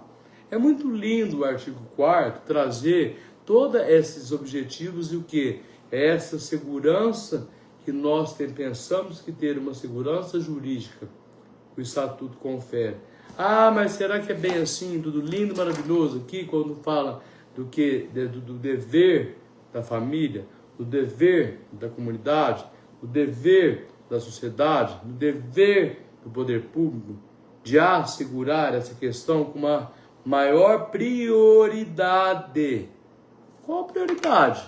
S1: É muito lindo o artigo 4º trazer todos esses objetivos e o que? Essa segurança que nós pensamos que ter uma segurança jurídica, o Estatuto confere. Ah, mas será que é bem assim, tudo lindo, maravilhoso aqui, quando fala do que? Do dever da família, do dever da comunidade, do dever da sociedade, do dever do poder público, de assegurar essa questão com uma maior prioridade. Qual a prioridade?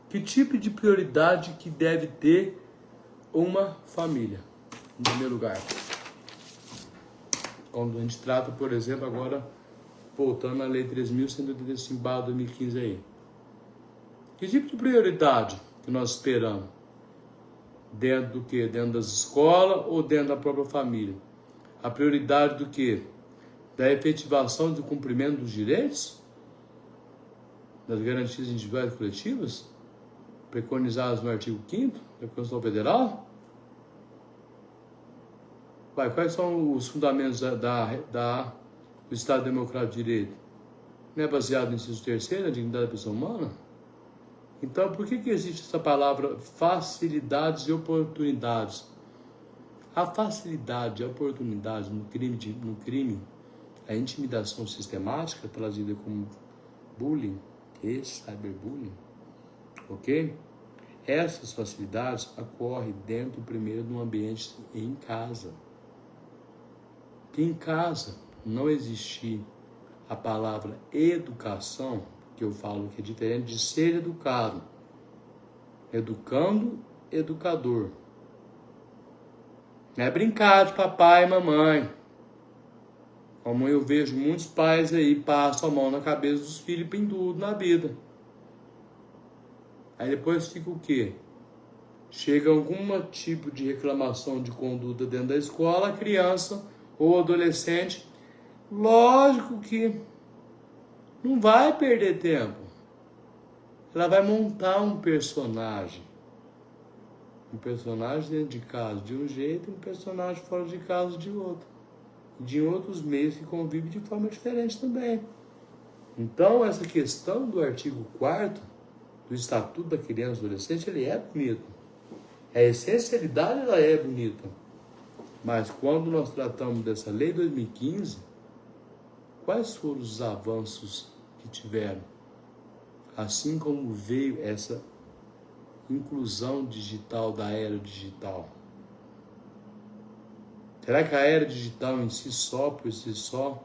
S1: Que tipo de prioridade que deve ter uma família? Em primeiro lugar, quando a gente trata, por exemplo, agora, voltando à Lei 3.185/2015 aí. Que tipo de prioridade que nós esperamos? Dentro do quê? Dentro das escolas ou dentro da própria família? A prioridade do quê? Da efetivação do cumprimento dos direitos? Das garantias individuais e coletivas? Preconizadas no artigo 5º da Constituição Federal? Quais são os fundamentos do Estado Democrático de Direito? Não é baseado no inciso 3º, na dignidade da pessoa humana? Então, por que existe essa palavra facilidades e oportunidades? A facilidade e a oportunidade no crime, a intimidação sistemática, trazida como bullying e cyberbullying, ok? Essas facilidades ocorrem dentro, primeiro, de um ambiente em casa. Que em casa não existir a palavra educação, que eu falo que é diferente de ser educado. Educando, educador. Não é brincar de papai e mamãe. Como eu vejo muitos pais aí, passam a mão na cabeça dos filhos em tudo na vida. Aí depois fica o quê? Chega algum tipo de reclamação de conduta dentro da escola, a criança ou adolescente, lógico que não vai perder tempo. Ela vai montar um personagem. Um personagem dentro de casa de um jeito e um personagem fora de casa de outro. De outros meios que convivem de forma diferente também. Então, essa questão do artigo 4º do Estatuto da Criança e do Adolescente, ele é bonito. A essencialidade, ela é bonita. Mas quando nós tratamos dessa Lei 2015, quais foram os avanços que tiveram? Assim como veio essa inclusão digital da era digital. Será que a era digital em si só, por si só,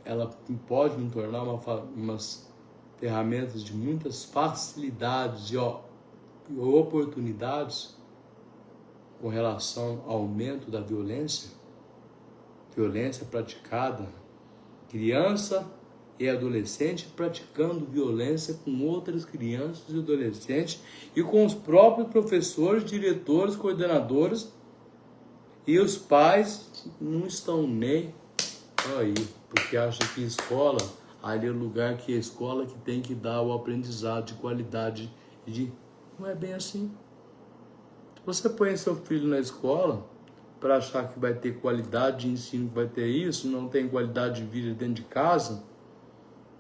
S1: ela pode nos tornar umas ferramentas de muitas facilidades e oportunidades com relação ao aumento da violência? Violência praticada, criança e adolescente praticando violência com outras crianças e adolescentes e com os próprios professores, diretores, coordenadores, e os pais não estão nem aí, porque acham que escola, ali é o lugar que a escola que tem que dar o aprendizado de qualidade. Não é bem assim. Você põe seu filho na escola para achar que vai ter qualidade de ensino, que vai ter isso, não tem qualidade de vida dentro de casa,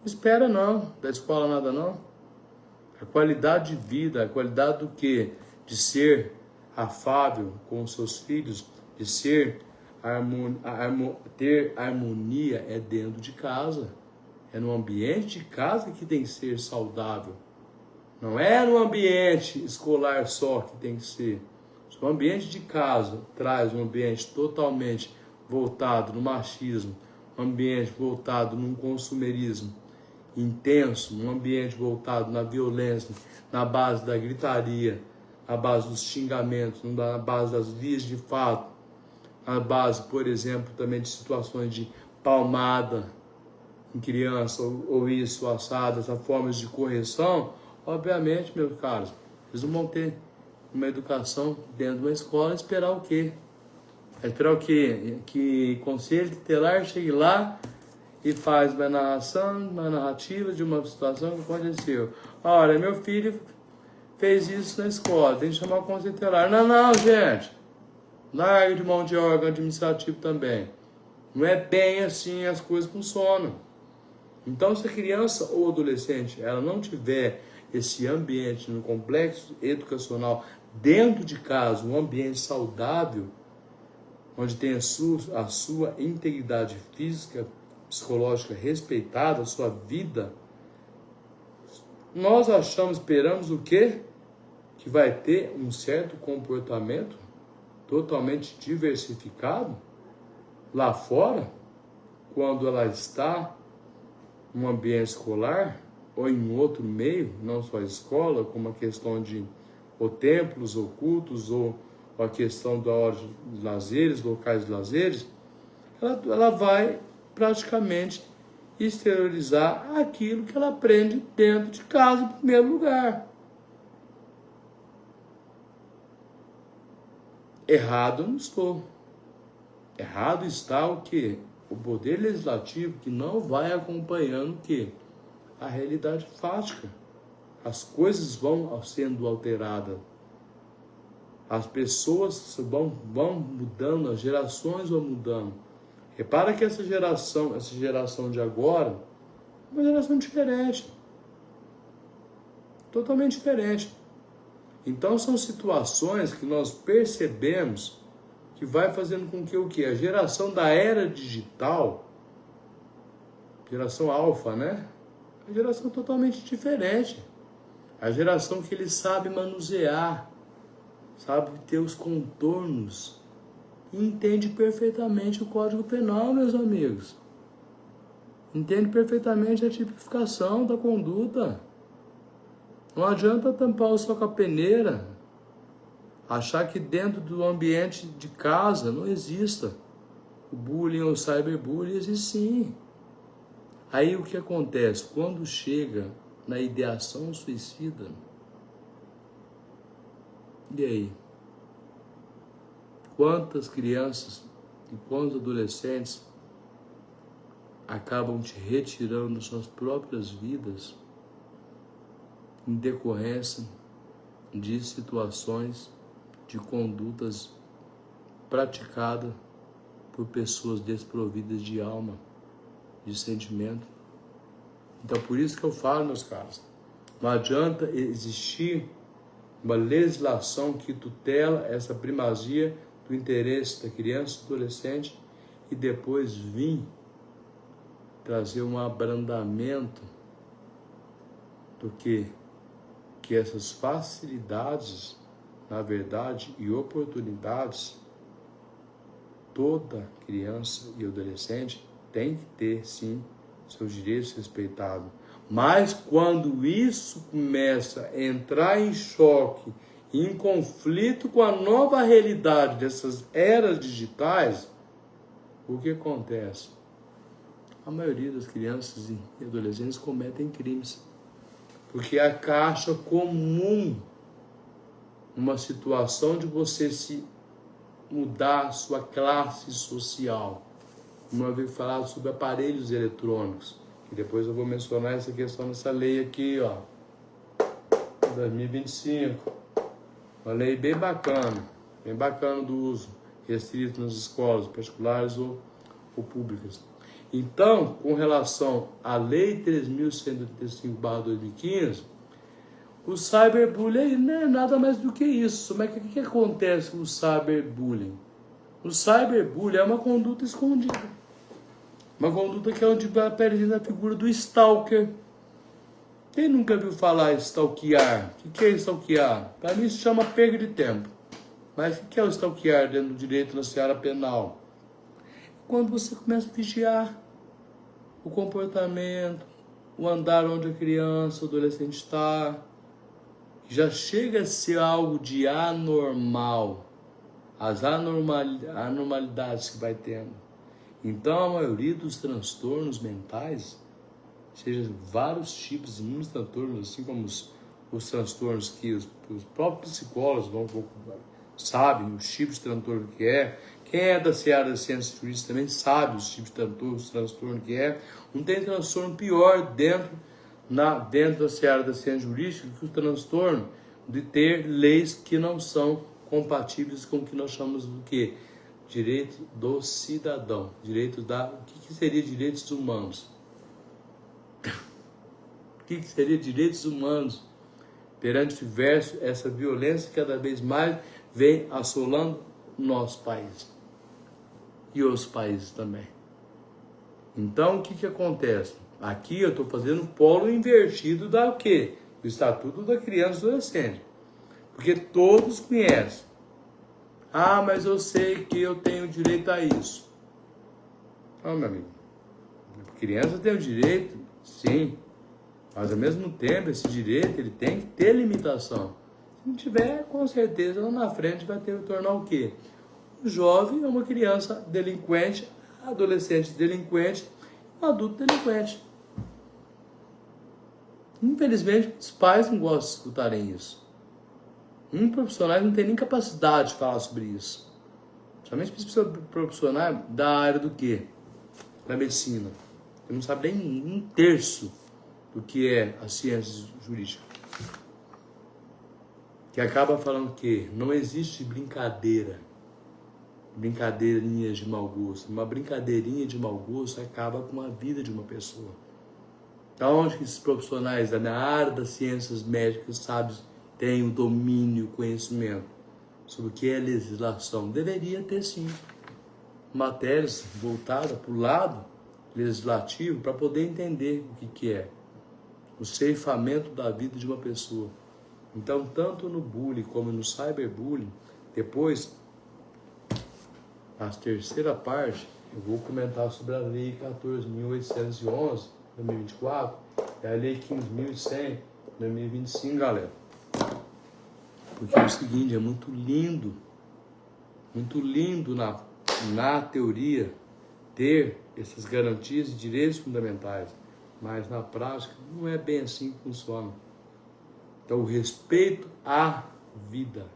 S1: espera não, da escola nada não. A qualidade de vida, a qualidade do quê? De ser afável com os seus filhos, de ser ter harmonia é dentro de casa. É no ambiente de casa que tem que ser saudável. Não é no ambiente escolar só que tem que ser. Se o ambiente de casa traz um ambiente totalmente voltado no machismo, um ambiente voltado num consumerismo intenso, um ambiente voltado na violência, na base da gritaria, na base dos xingamentos, na base das vias de fato, na base, por exemplo, também de situações de palmada em criança, ou isso, assado, essas formas de correção, obviamente, meus caros, eles não vão ter uma educação dentro de uma escola. Esperar o quê? Esperar o quê? Que conselho tutelar chegue lá e faz uma narração, uma narrativa de uma situação que aconteceu. Olha, meu filho fez isso na escola, tem que chamar o conselho tutelar. Não, gente. Larga de mão de órgão administrativo também. Não é bem assim as coisas funcionam. Então, se a criança ou adolescente ela não tiver esse ambiente no complexo educacional dentro de casa, um ambiente saudável, onde tem a sua integridade física, psicológica respeitada, a sua vida, nós esperamos o quê? Que vai ter um certo comportamento totalmente diversificado lá fora, quando ela está no ambiente escolar, ou em outro meio, não só a escola, como a questão de ou templos, ou cultos, ou a questão da hora de lazeres, locais de lazeres, ela vai praticamente exteriorizar aquilo que ela aprende dentro de casa, em primeiro lugar. Errado eu não estou. Errado está o quê? O poder legislativo que não vai acompanhando o quê? A realidade fática. As coisas vão sendo alteradas. As pessoas vão mudando, as gerações vão mudando. Repara que essa geração de agora, é uma geração diferente. Totalmente diferente. Então são situações que nós percebemos que vai fazendo com que o quê? A geração da era digital, geração alfa, né? É uma geração totalmente diferente. A geração que ele sabe manusear, sabe ter os contornos e entende perfeitamente o Código Penal, meus amigos. Entende perfeitamente a tipificação da conduta. Não adianta tampar o sol com a peneira, achar que dentro do ambiente de casa não exista o bullying ou o cyberbullying, existe sim. Aí o que acontece? Quando chega na ideação suicida, e aí? Quantas crianças e quantos adolescentes acabam te retirando suas próprias vidas em decorrência de situações, de condutas praticadas por pessoas desprovidas de alma, de sentimento? Então, por isso que eu falo, meus caros, não adianta existir uma legislação que tutela essa primazia do interesse da criança e do adolescente e depois vir trazer um abrandamento do que essas facilidades, na verdade, e oportunidades, toda criança e adolescente tem que ter, sim, seus direitos respeitados. Mas quando isso começa a entrar em choque, em conflito com a nova realidade dessas eras digitais, o que acontece? A maioria das crianças e adolescentes cometem crimes. Porque a caixa comum, uma situação de você se mudar sua classe social. Uma vez falado sobre aparelhos eletrônicos, que depois eu vou mencionar essa questão nessa lei aqui, ó, 2025. Uma lei bem bacana do uso restrito nas escolas particulares ou públicas. Então, com relação à Lei 3.185/2015, o cyberbullying não é nada mais do que isso. Mas o que acontece com o cyberbullying? O cyberbullying é uma conduta escondida. Uma conduta que é onde vai aparecer a figura do stalker. Quem nunca viu falar em stalkear? O que é stalkear? Para mim isso chama perda de tempo. Mas o que é o stalkear dentro do direito na seara penal? Quando você começa a vigiar o comportamento, o andar onde a criança, o adolescente está, já chega a ser algo de anormal, as anormalidades que vai tendo. Então a maioria dos transtornos mentais, seja vários tipos, inúmeros transtornos, assim como os transtornos que os próprios psicólogos sabem os tipos de transtorno que é. Quem é da seara da ciência jurídica também sabe os tipos de transtorno que é. Não tem transtorno pior dentro da seara da ciência jurídica que o transtorno de ter leis que não são compatíveis com o que nós chamamos do quê? Direito do cidadão. O que seria direitos humanos? O que seria direitos humanos? Perante o verso, essa violência cada vez mais vem assolando o nosso país. E os países também. Então, o que acontece? Aqui eu estou fazendo um polo invertido da o quê? Do Estatuto da Criança e do Adolescente. Porque todos conhecem. Ah, mas eu sei que eu tenho direito a isso. Não, meu amigo. A criança tem o direito, sim. Mas, ao mesmo tempo, esse direito ele tem que ter limitação. Se não tiver, com certeza, lá na frente vai ter que tornar o quê? Um jovem é uma criança delinquente, adolescente delinquente, um adulto delinquente. Infelizmente, os pais não gostam de escutarem isso. Muitos profissionais não têm nem capacidade de falar sobre isso. Somente profissionais da área do quê? Da medicina. Ele não sabe nem um terço do que é a ciência jurídica. Que acaba falando que não existe brincadeirinhas de mau gosto. Uma brincadeirinha de mau gosto acaba com a vida de uma pessoa. Da onde que esses profissionais da área das ciências médicas, sabem, têm o domínio, o conhecimento sobre o que é legislação? Deveria ter sim matérias voltadas para o lado legislativo para poder entender o que é o ceifamento da vida de uma pessoa. Então, tanto no bullying como no cyberbullying, depois, a terceira parte, eu vou comentar sobre a Lei 14.811, 2024, e a Lei 15.100, 2025, galera. Porque é o seguinte, é muito lindo na teoria, ter essas garantias e direitos fundamentais, mas na prática não é bem assim que funciona. Então, o respeito à vida,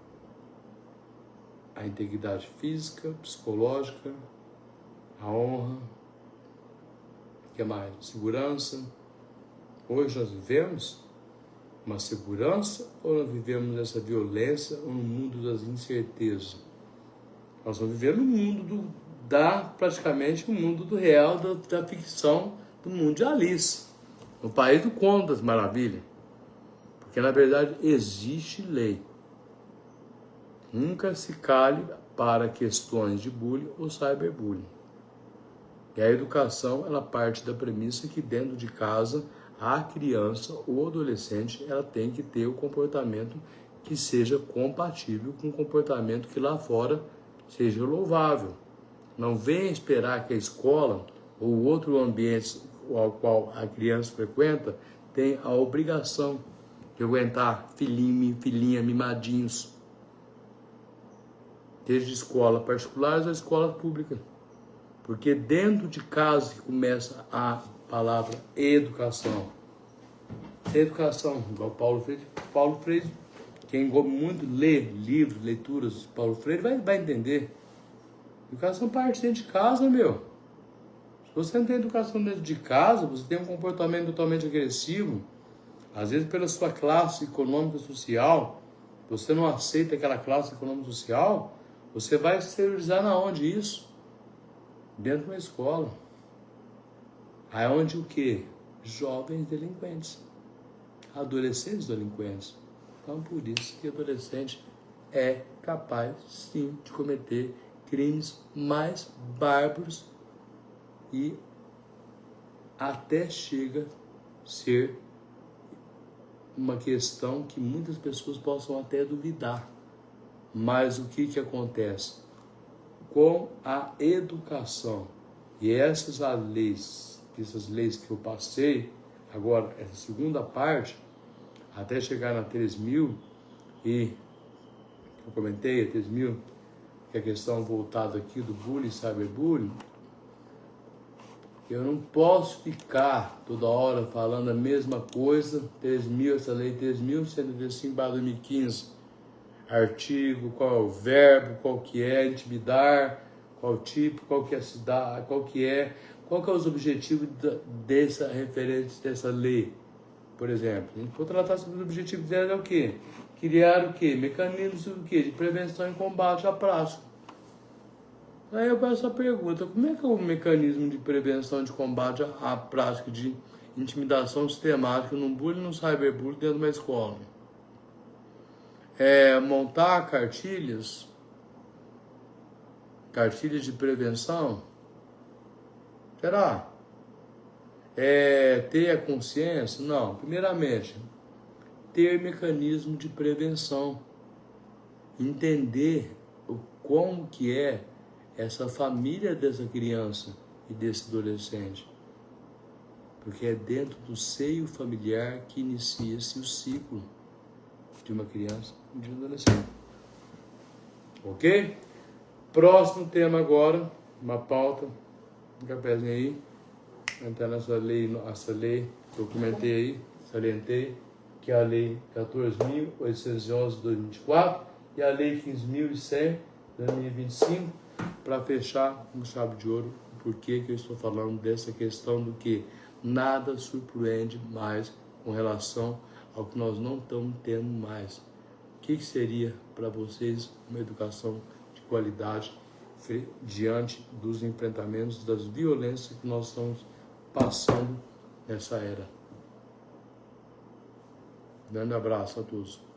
S1: a integridade física, psicológica, a honra, o que mais? Segurança. Hoje nós vivemos uma segurança ou nós vivemos essa violência ou no mundo das incertezas? Nós estamos vivendo no mundo praticamente o mundo do real, da ficção, do mundo de Alice, no país do Conto das Maravilhas. Porque, na verdade, existe lei. Nunca se cale para questões de bullying ou cyberbullying. E a educação, ela parte da premissa que dentro de casa, a criança ou adolescente, ela tem que ter o comportamento que seja compatível com o comportamento que lá fora seja louvável. Não venha esperar que a escola ou outro ambiente ao qual a criança frequenta tenha a obrigação de aguentar filhinha mimadinhos, desde escola particulares a escola pública. Porque dentro de casa que começa a palavra educação. Educação, igual Paulo Freire, quem muito lê livros, leituras de Paulo Freire, vai entender. Educação parte dentro de casa, meu. Se você não tem educação dentro de casa, você tem um comportamento totalmente agressivo, às vezes pela sua classe econômica e social, você não aceita aquela classe econômica e social, você vai exteriorizar na onde isso? Dentro de uma escola. Aí onde o quê? Jovens delinquentes. Adolescentes delinquentes. Então, por isso que adolescente é capaz, sim, de cometer crimes mais bárbaros e até chega a ser uma questão que muitas pessoas possam até duvidar. Mas o que acontece? Com a educação e essas leis que eu passei, agora essa segunda parte, até chegar na 3.000 e eu comentei, a 3.000, que é a questão voltada aqui do bullying, cyberbullying, eu não posso ficar toda hora falando a mesma coisa. 3.000, essa lei 3.135/2015, artigo, qual é o verbo, qual que é intimidar, qual tipo, qual que é a cidade, qual que é os objetivos dessa referência, dessa lei. Por exemplo, a gente pode tratar sobre os objetivos dela é o quê? Criar o quê? Mecanismos o quê? De prevenção e combate à prática. Aí eu faço a pergunta, como é que é o mecanismo de prevenção de combate à prática de intimidação sistemática no bullying e no cyberbullying dentro de uma escola? Montar cartilhas de prevenção? Será? Ter a consciência? Não. Primeiramente, ter mecanismo de prevenção. Entender como que é essa família dessa criança e desse adolescente. porque é dentro do seio familiar que inicia-se o ciclo de uma criança e de um adolescente. Ok? Próximo tema agora, uma pauta, um cafezinho aí, entrar nessa lei, essa lei que eu comentei aí, salientei, que é a lei 14.811 de 2024 e a lei 15.100 de 2025, para fechar com chave de ouro. Por que eu estou falando dessa questão do que nada surpreende mais com relação ao que nós não estamos tendo mais? O que seria para vocês uma educação de qualidade diante dos enfrentamentos, das violências que nós estamos passando nessa era? Grande abraço a todos.